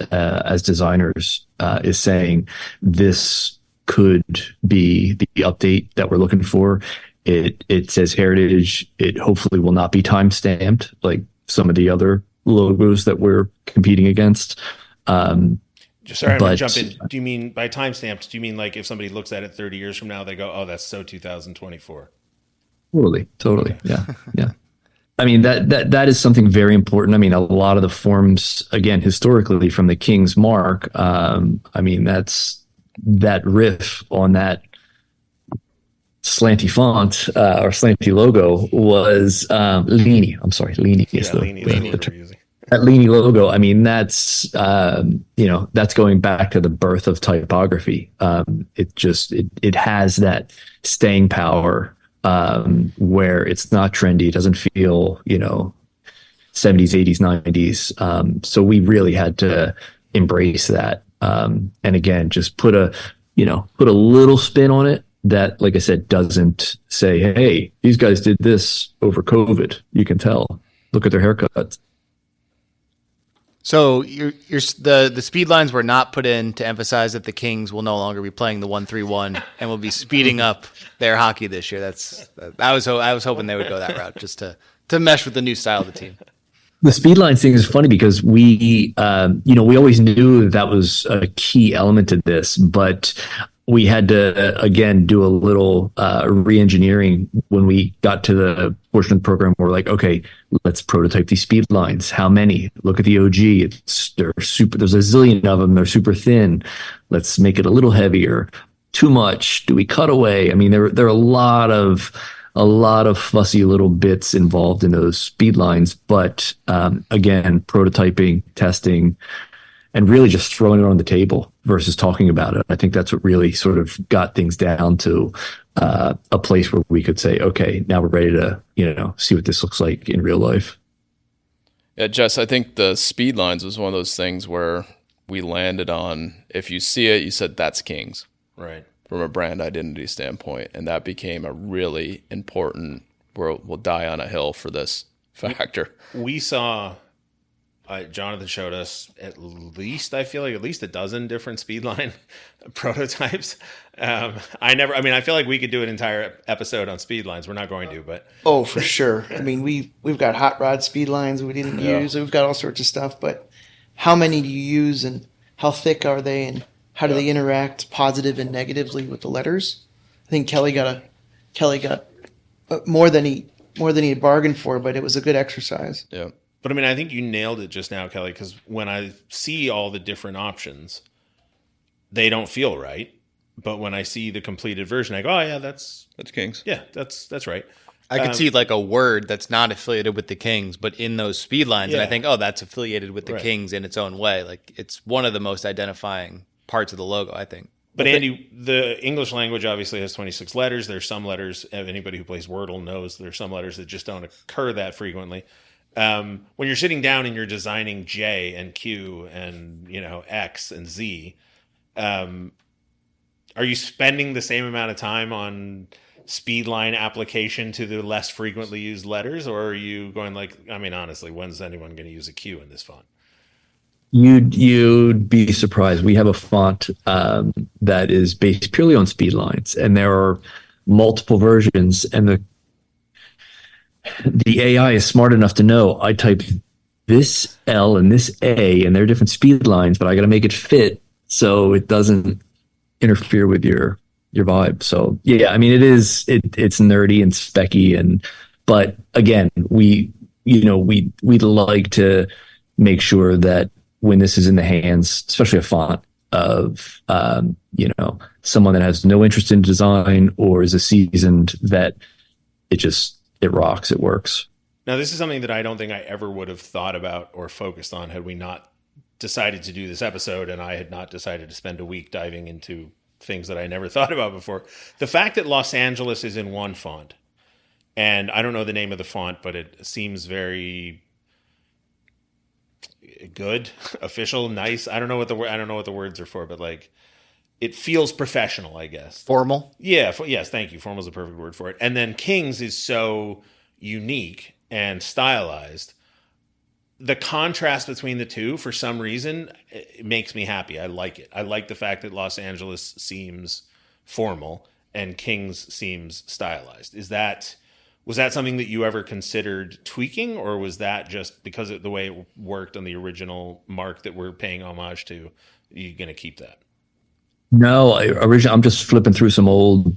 designers, is saying. This could be the update that we're looking for. It says heritage. It hopefully will not be time stamped like some of the other logos that we're competing against. I'm going to jump in. Do you mean by time stamped? Do you mean like if somebody looks at it 30 years from now, they go, "Oh, that's so 2024." Totally. Okay. Yeah. I mean, that is something very important. I mean, a lot of the forms, again, historically from the King's mark. That's that riff on that slanty font or slanty logo was Leany. I'm sorry, Leany is the term. That Leany logo. I mean, that's that's going back to the birth of typography. It has that staying power where it's not trendy. It doesn't feel 70s, 80s, 90s. So we really had to embrace that. And again, just put a little spin on it that, like I said, doesn't say, hey, these guys did this over COVID. You can tell. Look at their haircuts. So the speed lines were not put in to emphasize that the Kings will no longer be playing the 1-3-1 and will be speeding up their hockey this year. I was hoping they would go that route just to mesh with the new style of the team. The speed lines thing is funny because we always knew that was a key element to this, but we had to, again, do a little re-engineering when we got to the portion of the program where we're like, okay, let's prototype these speed lines. How many? Look at the OG. They're super. There's a zillion of them. They're super thin. Let's make it a little heavier. Too much. Do we cut away? I mean, there are a lot of fussy little bits involved in those speed lines. But again, prototyping, testing, and really just throwing it on the table versus talking about it. I think that's what really sort of got things down to a place where we could say, okay, now we're ready to, see what this looks like in real life. Yeah, Jess, I think the speed lines was one of those things where we landed on, if you see it, you said that's Kings. Right. From a brand identity standpoint. And that became a really important, we'll die on a hill for this factor. We saw Jonathan showed us at least a dozen different Speedline prototypes. I feel like we could do an entire episode on Speedlines. We're not going to, but oh, for sure. I mean, we've got hot rod Speedlines we didn't use. We've got all sorts of stuff, but how many do you use, and how thick are they, and how do they interact positive and negatively with the letters? I think Kelly got more than he had bargained for, but it was a good exercise. Yeah. But I mean, I think you nailed it just now, Kelly, because when I see all the different options, they don't feel right. But when I see the completed version, I go, oh, yeah, that's Kings. Yeah, that's right. I could see like a word that's not affiliated with the Kings, but in those speed lines, and I think, oh, that's affiliated with the Kings in its own way. Like, it's one of the most identifying parts of the logo, I think. But Andy, the English language obviously has 26 letters. There's some letters, anybody who plays Wordle knows there's some letters that just don't occur that frequently. When you're sitting down and you're designing J and Q and X and Z, are you spending the same amount of time on Speedline application to the less frequently used letters, or are you going like, I mean, honestly, when's anyone going to use a Q in this font? You'd be surprised. We have a font that is based purely on Speedlines, and there are multiple versions, and the AI is smart enough to know I type this L and this A, and they're different speed lines, but I got to make it fit so it doesn't interfere with your vibe. So yeah, I mean, it's nerdy and specky, but again, we'd like to make sure that when this is in the hands, especially a font of someone that has no interest in design or is a seasoned vet, it rocks. It works. Now, this is something that I don't think I ever would have thought about or focused on had we not decided to do this episode, and I had not decided to spend a week diving into things that I never thought about before. The fact that Los Angeles is in one font, and I don't know the name of the font, but it seems very good, official, nice. I don't know what the words are for, but like, it feels professional, I guess. Formal? Yeah. Yes, thank you. Formal is a perfect word for it. And then Kings is so unique and stylized. The contrast between the two, for some reason, it makes me happy. I like it. I like the fact that Los Angeles seems formal and Kings seems stylized. Was that something that you ever considered tweaking, or was that just because of the way it worked on the original mark that we're paying homage to, you're going to keep that? No, I'm just flipping through some old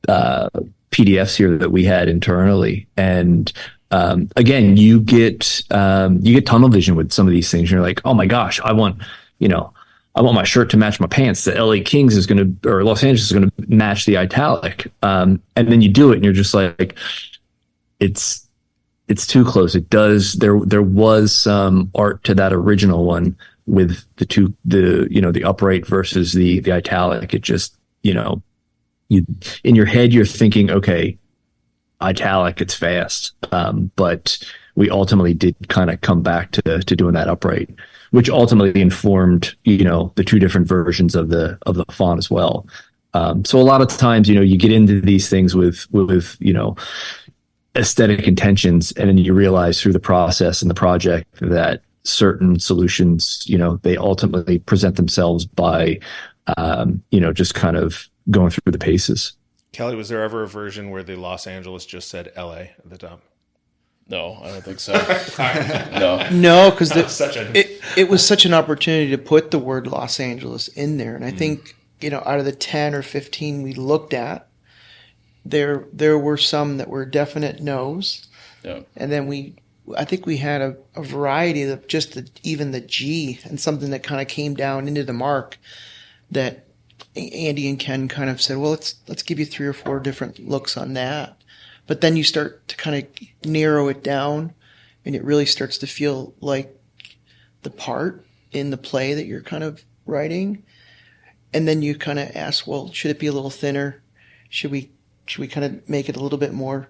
PDFs here that we had internally, and again, you get tunnel vision with some of these things. You're like, oh my gosh, I want my shirt to match my pants. The LA Kings or Los Angeles is going to match the italic, and then you do it, and you're just like, it's too close. It does. There was some art to that original one, with the upright versus the italic. It just, you in your head, you're thinking, okay, italic, it's fast. But we ultimately did kind of come back to doing that upright, which ultimately informed, the two different versions of the font as well. So a lot of times, you get into these things with aesthetic intentions, and then you realize through the process and the project that certain solutions, they ultimately present themselves by, just kind of going through the paces. Kelly, was there ever a version where the Los Angeles just said LA at the top? No, I don't think so. No, because it was such an opportunity to put the word Los Angeles in there. And I think, out of the 10 or 15 we looked at, there were some that were definite no's. Yeah. And then I think we had a variety of just even the G, and something that kind of came down into the mark that Andy and Ken kind of said, well, let's give you 3 or 4 different looks on that. But then you start to kind of narrow it down, and it really starts to feel like the part in the play that you're kind of writing. And then you kind of ask, well, should it be a little thinner? Should we kind of make it a little bit more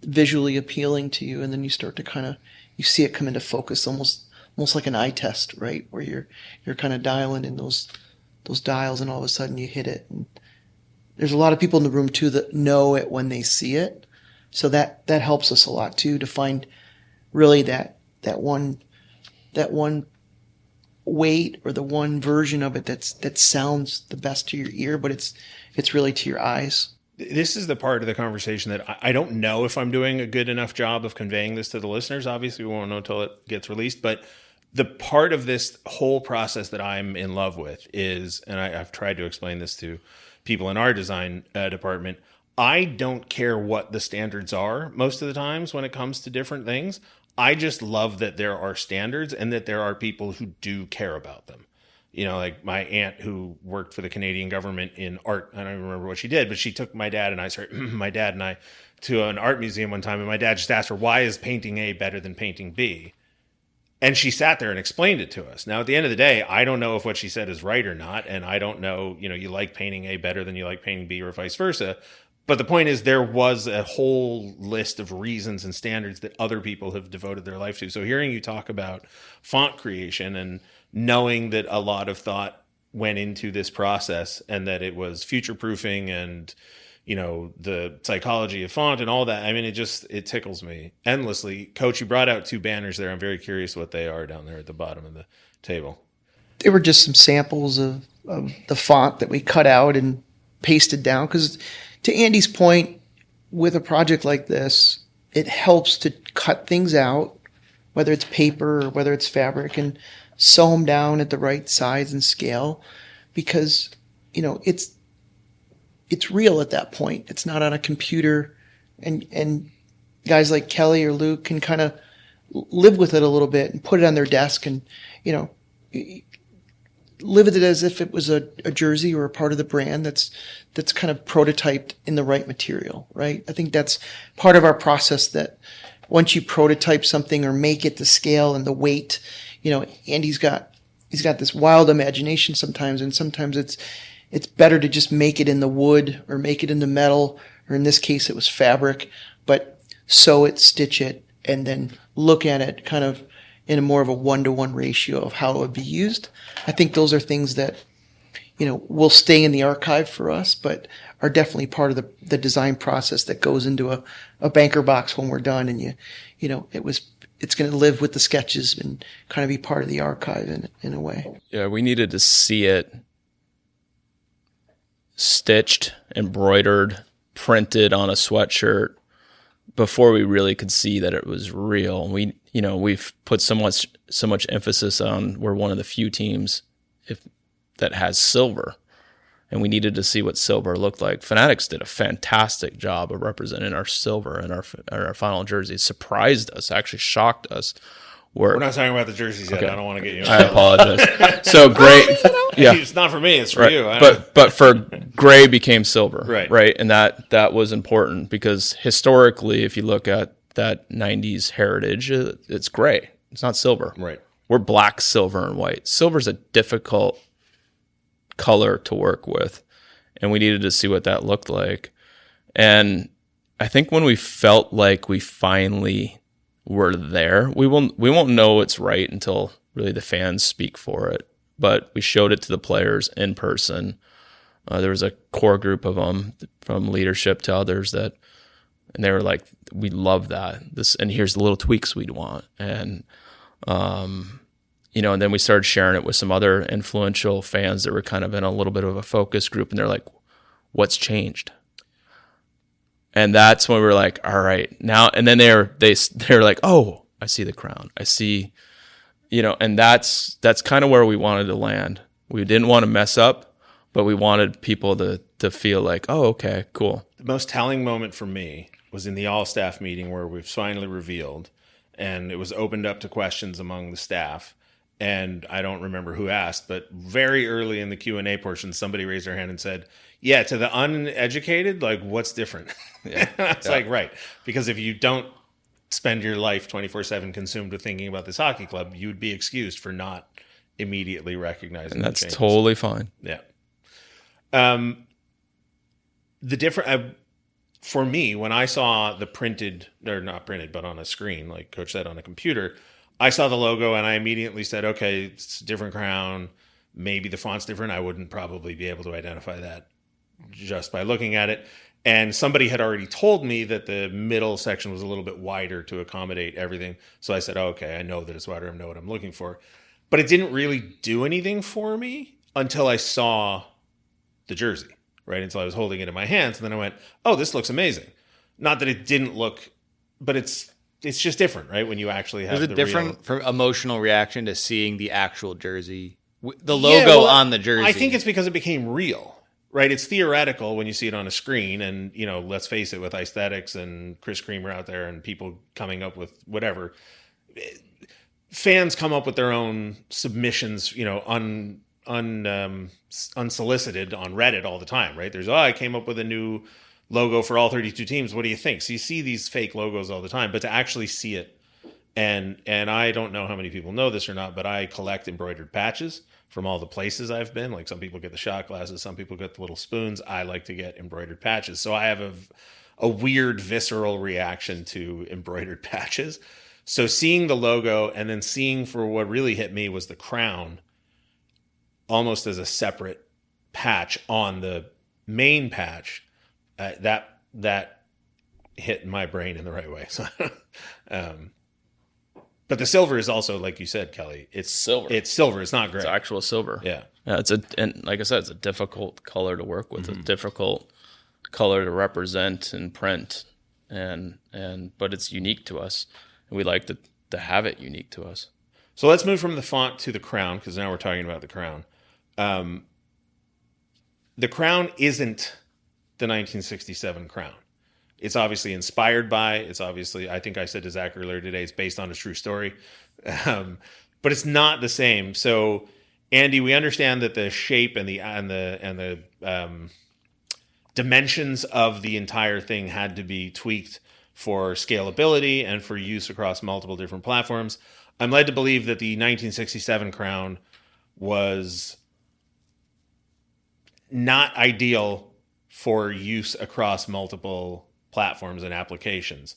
visually appealing to you? And then you start to you see it come into focus, almost like an eye test, right? Where you're kind of dialing in those dials, and all of a sudden you hit it. And there's a lot of people in the room too that know it when they see it. So that helps us a lot too, to find really that one that one weight or the one version of it that sounds the best to your ear, but it's really to your eyes. This is the part of the conversation that I don't know if I'm doing a good enough job of conveying this to the listeners. Obviously, we won't know until it gets released. But the part of this whole process that I'm in love with is, and I've tried to explain this to people in our design department, I don't care what the standards are most of the times when it comes to different things. I just love that there are standards and that there are people who do care about them. You know, like my aunt who worked for the Canadian government in art. I don't even remember what she did, but she took my dad and I to an art museum one time. And my dad just asked her, why is painting A better than painting B? And she sat there and explained it to us. Now, at the end of the day, I don't know if what she said is right or not. And I don't know, you like painting A better than you like painting B or vice versa. But the point is there was a whole list of reasons and standards that other people have devoted their life to. So hearing you talk about font creation and knowing that a lot of thought went into this process and that it was future proofing and, the psychology of font and all that. I mean, it tickles me endlessly. Coach, you brought out 2 banners there. I'm very curious what they are down there at the bottom of the table. They were just some samples of the font that we cut out and pasted down. Because to Andy's point, with a project like this, it helps to cut things out, whether it's paper or whether it's fabric, and sew them down at the right size and scale, because it's real at that point. It's not on a computer, and guys like Kelly or Luke can kind of live with it a little bit and put it on their desk and live with it as if it was a jersey or a part of the brand that's kind of prototyped in the right material, right? I think that's part of our process, that once you prototype something or make it to scale and the weight, Andy's got this wild imagination sometimes, and sometimes it's better to just make it in the wood or make it in the metal, or in this case it was fabric, but sew it, stitch it, and then look at it kind of in a more of a 1-to-1 ratio of how it would be used. I think those are things that, will stay in the archive for us, but are definitely part of the design process that goes into a banker box when we're done. And it's going to live with the sketches and kind of be part of the archive in a way. Yeah, we needed to see it stitched, embroidered, printed on a sweatshirt before we really could see that it was real. We've put so much emphasis on, we're one of the few teams that has silver, and we needed to see what silver looked like. Fanatics did a fantastic job of representing our silver in our final jerseys. Surprised us, actually shocked us. We're not talking about the jerseys yet. Okay. I don't want to get you. I apologize. So gray, yeah, it's not for me. It's for right. you. But for gray became silver, right, and that was important because historically, if you look at that '90s heritage, it's gray. It's not silver. Right. We're black, silver, and white. Silver's a difficult color to work with, and we needed to see what that looked like. And I think when we felt like we finally were there, we won't know it's right until really the fans speak for it. But we showed it to the players in person. There was a core group of them, from leadership to others, and they were like, "We love that. And here's the little tweaks we'd want." And and then we started sharing it with some other influential fans that were kind of in a little bit of a focus group, and they're like, "What's changed?" And that's when we were like, "All right, now." And then they're like, "Oh, I see the crown. I see," and that's kind of where we wanted to land. We didn't want to mess up, but we wanted people to feel like, "Oh, okay, cool." The most telling moment for me was in the all-staff meeting where we've finally revealed, and it was opened up to questions among the staff. And I don't remember who asked, but very early in the Q&A portion, somebody raised their hand and said, "Yeah, to the uneducated, like, what's different?" Yeah. It's like, right. Because if you don't spend your life 24/7 consumed with thinking about this hockey club, you would be excused for not immediately recognizing and that's the changes. Totally fine. Yeah. For me, when I saw the printed, or not printed, but on a screen, like Coach said, on a computer, I saw the logo and I immediately said, okay, it's a different crown. Maybe the font's different. I wouldn't probably be able to identify that just by looking at it. And somebody had already told me that the middle section was a little bit wider to accommodate everything. So I said, oh, okay, I know that it's wider. I know what I'm looking for. But it didn't really do anything for me until I saw the jersey, right? Until I was holding it in my hands. And then I went, oh, this looks amazing. Not that it didn't look, but it's just different, right? When you actually have the different from emotional reaction to seeing the actual jersey, the logo on the jersey. I think it's because it became real. Right, it's theoretical when you see it on a screen, and let's face it, with aesthetics and Chris Creamer out there and people coming up with whatever, fans come up with their own submissions, unsolicited on Reddit all the time. Right, there's I came up with a new logo for all 32 teams. What do you think? So you see these fake logos all the time, but to actually see it, and I don't know how many people know this or not, but I collect embroidered patches from all the places I've been. Like some people get the shot glasses, some people get the little spoons. I like to get embroidered patches. So I have a weird visceral reaction to embroidered patches. So seeing the logo and then seeing for what really hit me was the crown almost as a separate patch on the main patch, that hit my brain in the right way. So, but the silver is also, like you said, Kelly, it's silver. It's silver. It's not gray. It's actual silver. Yeah. Yeah. And like I said, it's a difficult color to work with, a difficult color to represent and print, but it's unique to us, and we like to have it unique to us. So let's move from the font to the crown, because now we're talking about the crown. The crown isn't the 1967 crown. It's obviously inspired by, I think I said to Zach earlier today, it's based on a true story. But it's not the same. So, Andy, we understand that the shape and the dimensions of the entire thing had to be tweaked for scalability and for use across multiple different platforms. I'm led to believe that the 1967 crown was not ideal for use across multiple platforms and applications.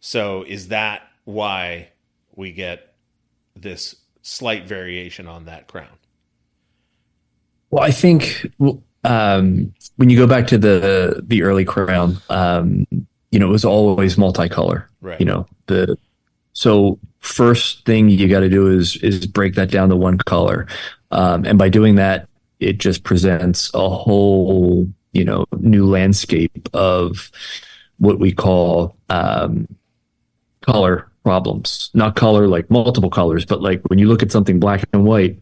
So is that why we get this slight variation on that crown? Well, I think when you go back to the early crown, it was always multicolor. Right. So first thing you got to do is break that down to one color, and by doing that, it just presents a whole new landscape of what we call color problems. Not color like multiple colors, but like when you look at something black and white,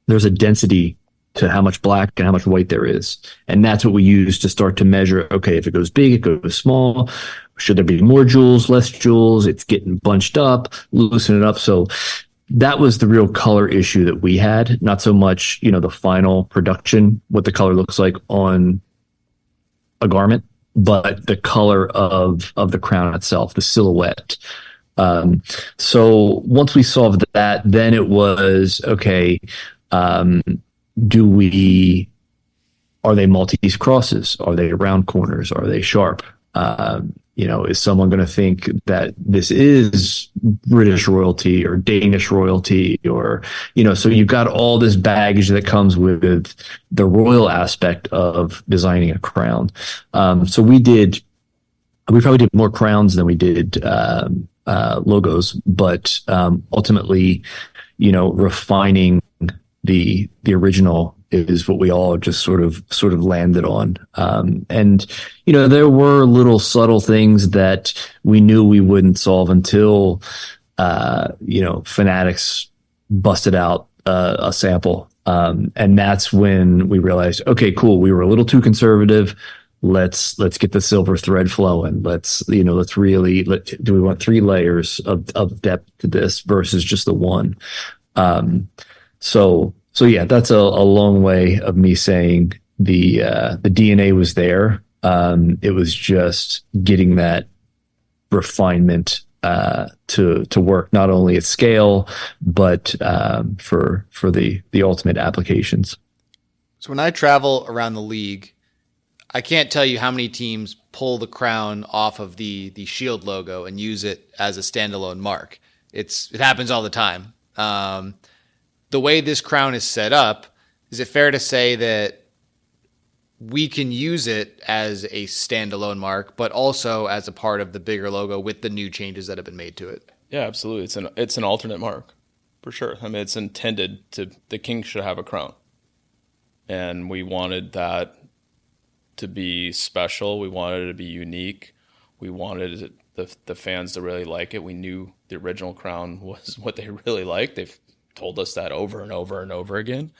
there's a density to how much black and how much white there is. And that's what we use to start to measure, okay, if it goes big, it goes small. Should there be more jewels, less jewels? It's getting bunched up, loosen it up. So that was the real color issue that we had, not so much, the final production, what the color looks like on a garment, but the color of the crown itself, the silhouette. So once we solved that, then it was, okay, are they Maltese crosses? Are they round corners? Are they sharp? Is someone going to think that this is British royalty or Danish royalty or, so you've got all this baggage that comes with the royal aspect of designing a crown. So we probably did more crowns than we did logos, but ultimately, refining the original is what we all just sort of landed on. And there were little subtle things that we knew we wouldn't solve until, Fanatics busted out a sample. And that's when we realized, okay, cool. We were a little too conservative. Let's get the silver thread flowing. Do we want 3 layers of depth to this versus just the one? So yeah, that's a long way of me saying the DNA was there. It was just getting that refinement to work not only at scale but for the ultimate applications. So when I travel around the league, I can't tell you how many teams pull the crown off of the shield logo and use it as a standalone mark. It happens all the time. The way this crown is set up, is it fair to say that we can use it as a standalone mark, but also as a part of the bigger logo with the new changes that have been made to it. Yeah, absolutely. It's an alternate mark, for sure. I mean, it's intended to, the king should have a crown. And we wanted that to be special. We wanted it to be unique. We wanted the fans to really like it. We knew the original crown was what they really liked. They've told us that over and over and over again.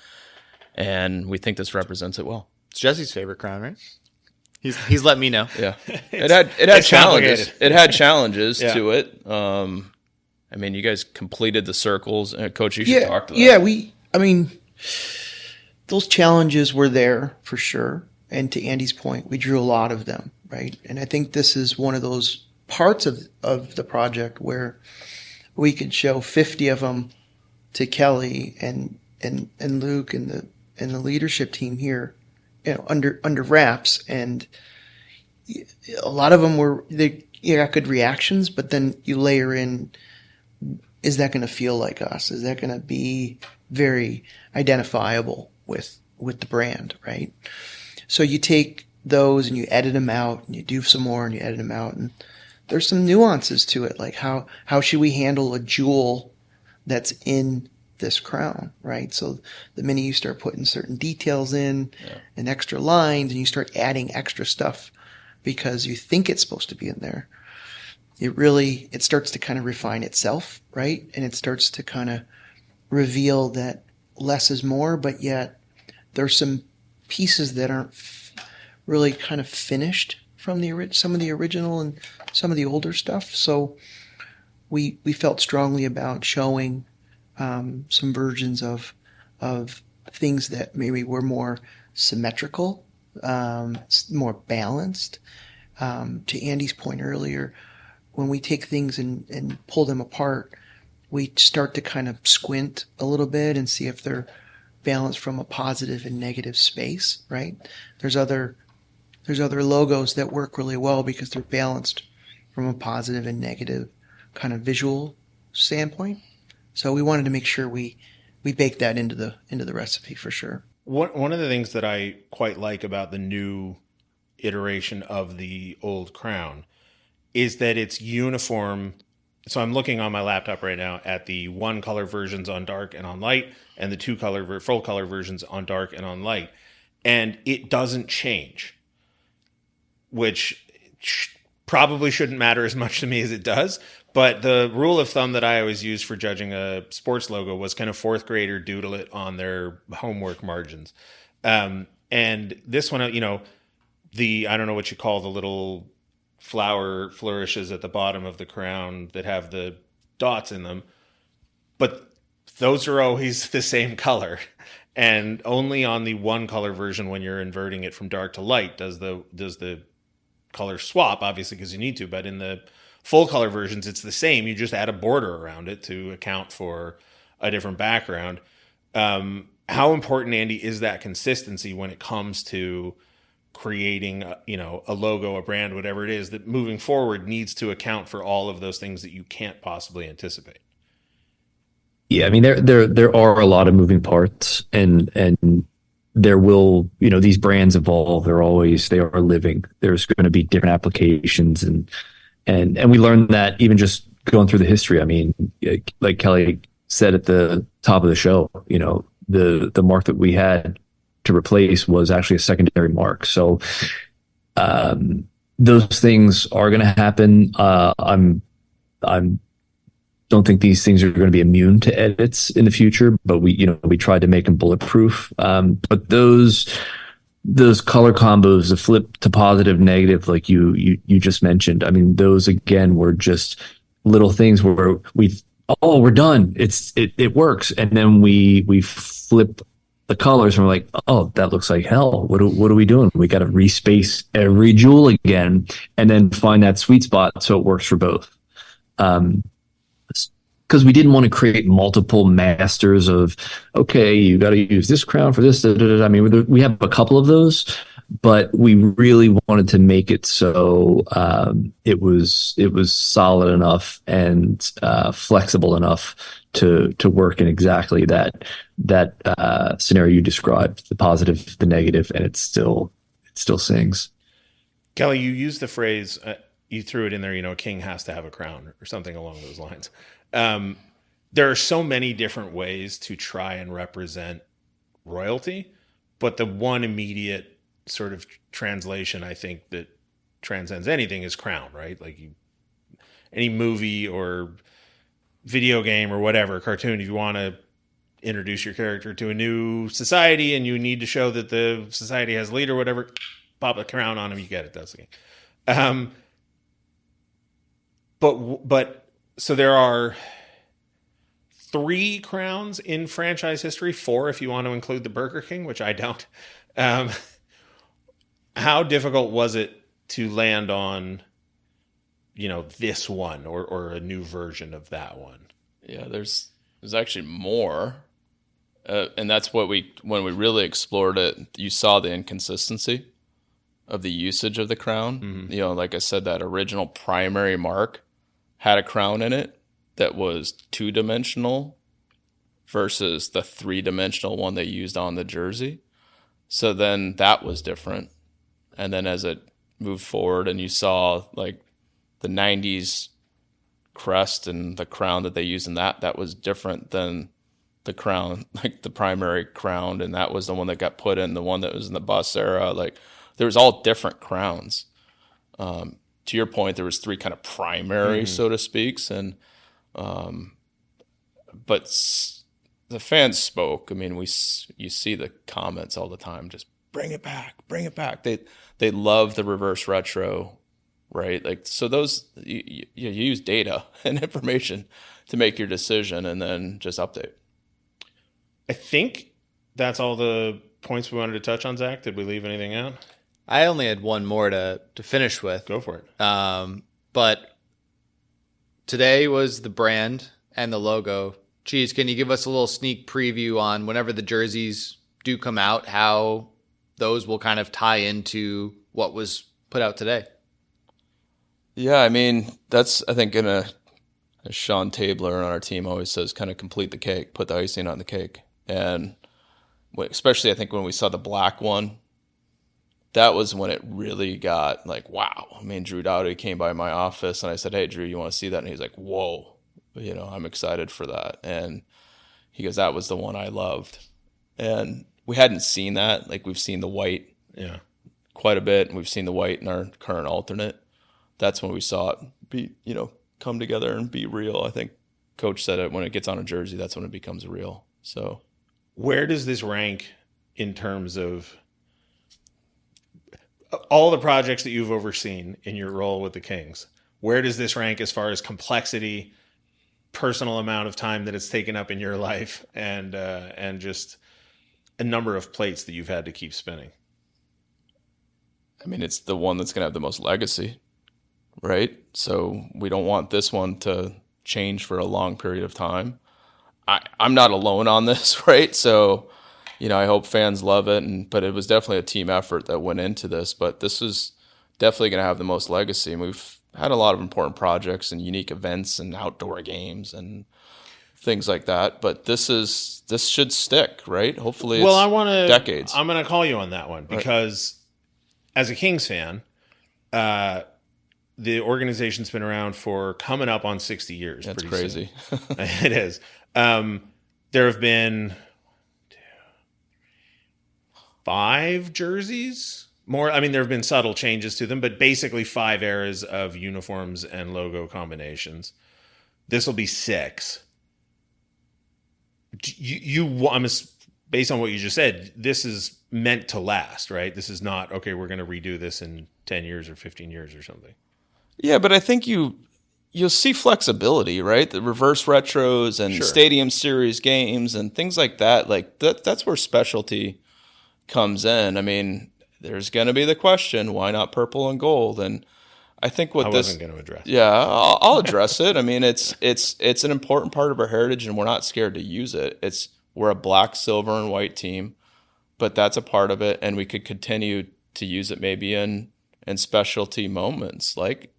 And we think this represents it well. It's Jesse's favorite crown, right? He's let me know. Yeah. It had challenges. It had challenges to it. I mean, you guys completed the circles. Coach, you should talk to that. Yeah, those challenges were there for sure. And to Andy's point, we drew a lot of them, right? And I think this is one of those parts of the project where we could show 50 of them to Kelly and Luke and the leadership team here, under wraps. And a lot of them got good reactions, but then you layer in, is that going to feel like us? Is that going to be very identifiable with the brand, right? So you take those and you edit them out, and you do some more and you edit them out, and there's some nuances to it, like how should we handle a jewel that's in this crown, right? So the minute you start putting certain details in and extra lines, and you start adding extra stuff because you think it's supposed to be in there, it starts to kind of refine itself, right? And it starts to kind of reveal that less is more, but yet there's some pieces that aren't really kind of finished from some of the original and some of the older stuff. So we felt strongly about showing some versions of things that maybe were more symmetrical, more balanced. To Andy's point earlier, when we take things and pull them apart, we start to kind of squint a little bit and see if they're balanced from a positive and negative space, right? There's other logos that work really well because they're balanced from a positive and negative kind of visual standpoint. So we wanted to make sure we bake that into the recipe for sure. One of the things that I quite like about the new iteration of the old crown is that it's uniform. So I'm looking on my laptop right now at the one color versions on dark and on light, and the two color full color versions on dark and on light, and it doesn't change, which probably shouldn't matter as much to me as it does. But the rule of thumb that I always use for judging a sports logo was, can a fourth grader doodle it on their homework margins? And this one, I don't know what you call the little flower flourishes at the bottom of the crown that have the dots in them, but those are always the same color. And only on the one color version, when you're inverting it from dark to light, does the color swap, obviously, because you need to. But in the full color versions, it's the same. You just add a border around it to account for a different background. How important, Andy, is that consistency when it comes to creating a logo, a brand, whatever it is, that moving forward needs to account for all of those things that you can't possibly anticipate? Yeah, I mean, there are a lot of moving parts, and there will, these brands evolve. They are living. There's going to be different applications, and we learned that even just going through the history. I mean, like Kelly said at the top of the show, the mark that we had to replace was actually a secondary mark. So those things are going to happen. I'm don't think these things are going to be immune to edits in the future, but we tried to make them bulletproof. But those color combos, the flip to positive, negative, like you just mentioned, I mean, those again were just little things where we're done. It works. And then we flip the colors and we're like, oh, that looks like hell. What are we doing? We got to respace every jewel again and then find that sweet spot so it works for both. Because we didn't want to create multiple masters of, okay, you got to use this crown for this. I mean, we have a couple of those, but we really wanted to make it so it was solid enough and flexible enough to work in exactly that scenario you described, the positive, the negative, and it still still sings. Kelly, you used the phrase, you threw it in there, a king has to have a crown or something along those lines. There are so many different ways to try and represent royalty, but the one immediate sort of translation I think that transcends anything is crown, right? Like any movie or video game or whatever, cartoon, if you want to introduce your character to a new society and you need to show that the society has a leader or whatever, pop a crown on him, you get it. That's the game. But so there are 3 crowns in franchise history, 4 if you want to include the Burger King, which I don't. How difficult was it to land on, this one or a new version of that one? Yeah, there's actually more. And that's when we really explored it, you saw the inconsistency of the usage of the crown. Mm-hmm. Like I said, that original primary mark had a crown in it that was 2-dimensional versus the 3-dimensional one they used on the jersey. So then that was different. And then as it moved forward and you saw like the 90s crest and the crown that they used in that was different than the crown, like the primary crown. And that was the one that got put in, the one that was in the bus era. Like there was all different crowns. To your point, there was 3 kind of primary, so to speak. And, but the fans spoke. I mean, you see the comments all the time, just bring it back. They love the reverse retro, right? Like, so those, you use data and information to make your decision and then just update. I think that's all the points we wanted to touch on, Zach. Did we leave anything out? I only had one more to finish with. Go for it. But today was the brand and the logo. Cheese, can you give us a little sneak preview on whenever the jerseys do come out, how those will kind of tie into what was put out today? Yeah, I mean, that's, I think, as Sean Tabler on our team always says, kind of complete the cake, put the icing on the cake. And especially, I think, when we saw the black one, that was when it really got like, wow. I mean, Drew Dowdy came by my office and I said, hey, Drew, you want to see that? And he's like, whoa, I'm excited for that. And he goes, that was the one I loved. And we hadn't seen that. Like, we've seen the white quite a bit, and we've seen the white in our current alternate. That's when we saw it be, come together and be real. I think Coach said it, when it gets on a jersey, that's when it becomes real. So where does this rank in terms of all the projects that you've overseen in your role with the Kings? Where does this rank as far as complexity, personal amount of time that it's taken up in your life, and just a number of plates that you've had to keep spinning? I mean, it's the one that's going to have the most legacy, right? So we don't want this one to change for a long period of time. I'm not alone on this, right? So, I hope fans love it, but it was definitely a team effort that went into this. But this is definitely going to have the most legacy. And we've had a lot of important projects and unique events and outdoor games and things like that. But this should stick, right? Hopefully, decades. I'm going to call you on that one because, as a Kings fan, the organization's been around for coming up on 60 years. That's crazy. It is. There have been 5 jerseys. More. I mean, there have been subtle changes to them, but basically 5 eras of uniforms and logo combinations. This will be 6. Based on what you just said, this is meant to last, right? This is not, okay, we're going to redo this in 10 years or 15 years or something. Yeah, but I think you'll see flexibility, right? The reverse retros and stadium series games and things like that. Like that's where specialty comes in. I mean, there's going to be the question, why not purple and gold? And I think I wasn't going to address. Yeah, I'll address it. I mean, it's an important part of our heritage, and we're not scared to use it. We're a black, silver, and white team, but that's a part of it, and we could continue to use it maybe in specialty moments like,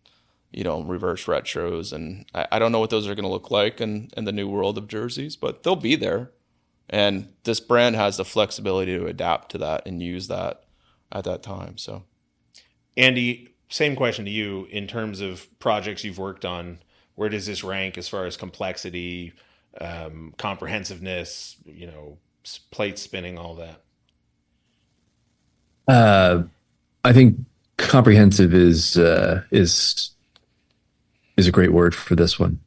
reverse retros. And I don't know what those are going to look like in the new world of jerseys, but they'll be there. And this brand has the flexibility to adapt to that and use that at that time. So, Andy, same question to you in terms of projects you've worked on. Where does this rank as far as complexity, comprehensiveness, plate spinning, all that? I think comprehensive is a great word for this one,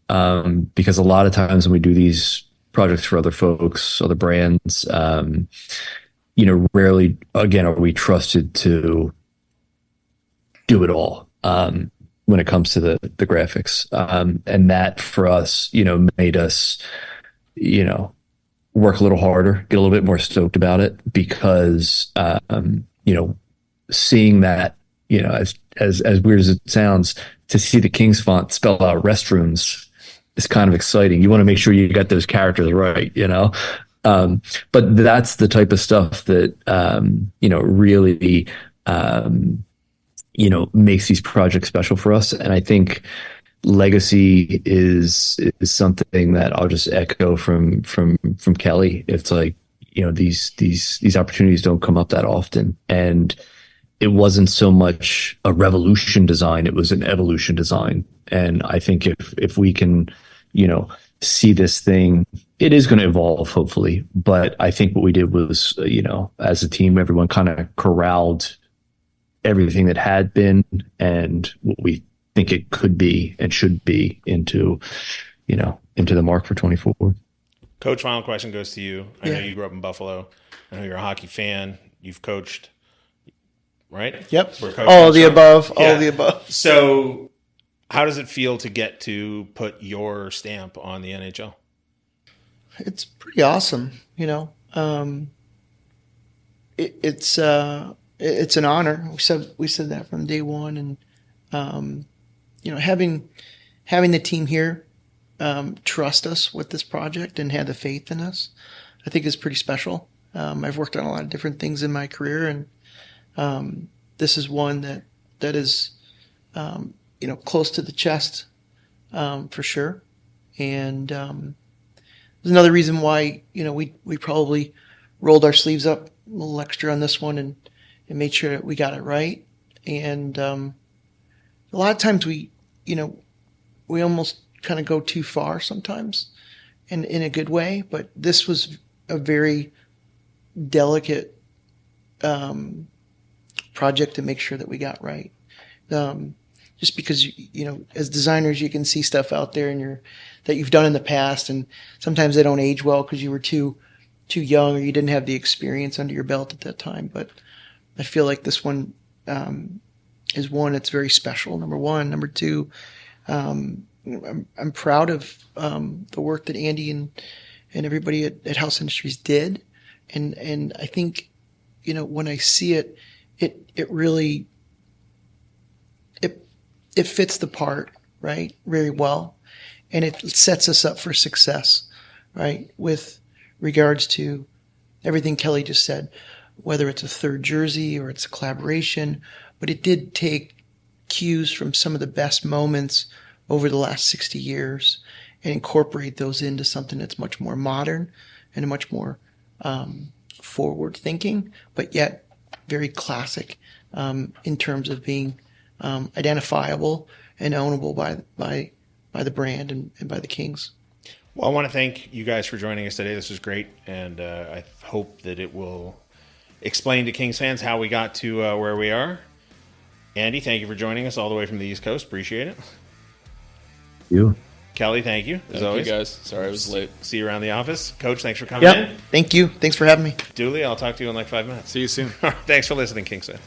because a lot of times when we do these projects for other folks, other brands, rarely again are we trusted to do it all when it comes to the graphics, and that for us, made us, work a little harder, get a little bit more stoked about it, because seeing that, as weird as it sounds, to see the King's font spell out restrooms is kind of exciting. You want to make sure you got those characters right, but that's the type of stuff that, really, makes these projects special for us. And I think legacy is something that I'll just echo from Kelly. It's like, these opportunities don't come up that often. And it wasn't so much a revolution design, it was an evolution design. And I think if we can, see this thing, it is going to evolve, hopefully. But I think what we did was, as a team, everyone kind of corralled everything that had been and what we think it could be and should be into the mark for 24. Coach, final question goes to you. I Yeah. know you grew up in Buffalo. I know you're a hockey fan. You've coached, right? Yep. That's where Coach All comes of the from. above. All Yeah. of the above. So how does it feel to get to put your stamp on the NHL? It's pretty awesome. It's an honor. We said that from day one, and having the team here trust us with this project and have the faith in us, I think is pretty special. I've worked on a lot of different things in my career, and this is one that is close to the chest for sure. And there's another reason why we probably rolled our sleeves up a little extra on this one and made sure that we got it right. And a lot of times we almost kind of go too far sometimes, in a good way. But this was a very delicate project to make sure that we got right. Just because as designers, you can see stuff out there that you've done in the past, and sometimes they don't age well because you were too young or you didn't have the experience under your belt at that time. But I feel like this one is one that's very special. Number one. Number two, I'm proud of the work that Andy and everybody at House Industries did, and I think when I see it really it fits the part right very well, and it sets us up for success, right, with regards to everything Kelly just said, whether it's a third jersey or it's a collaboration. But it did take cues from some of the best moments over the last 60 years and incorporate those into something that's much more modern and much more forward thinking, but yet very classic in terms of being identifiable and ownable by the brand and by the Kings. Well, I want to thank you guys for joining us today. This was great, and I hope that it will explain to Kings fans how we got to where we are. Andy, thank you for joining us all the way from the East Coast. Appreciate it. You. Kelly, thank you, as always. Thank you guys. Sorry I was late. See you around the office. Coach, thanks for coming in. Thank you. Thanks for having me. Dooley, I'll talk to you in like 5 minutes. See you soon. Thanks for listening, Kings fans.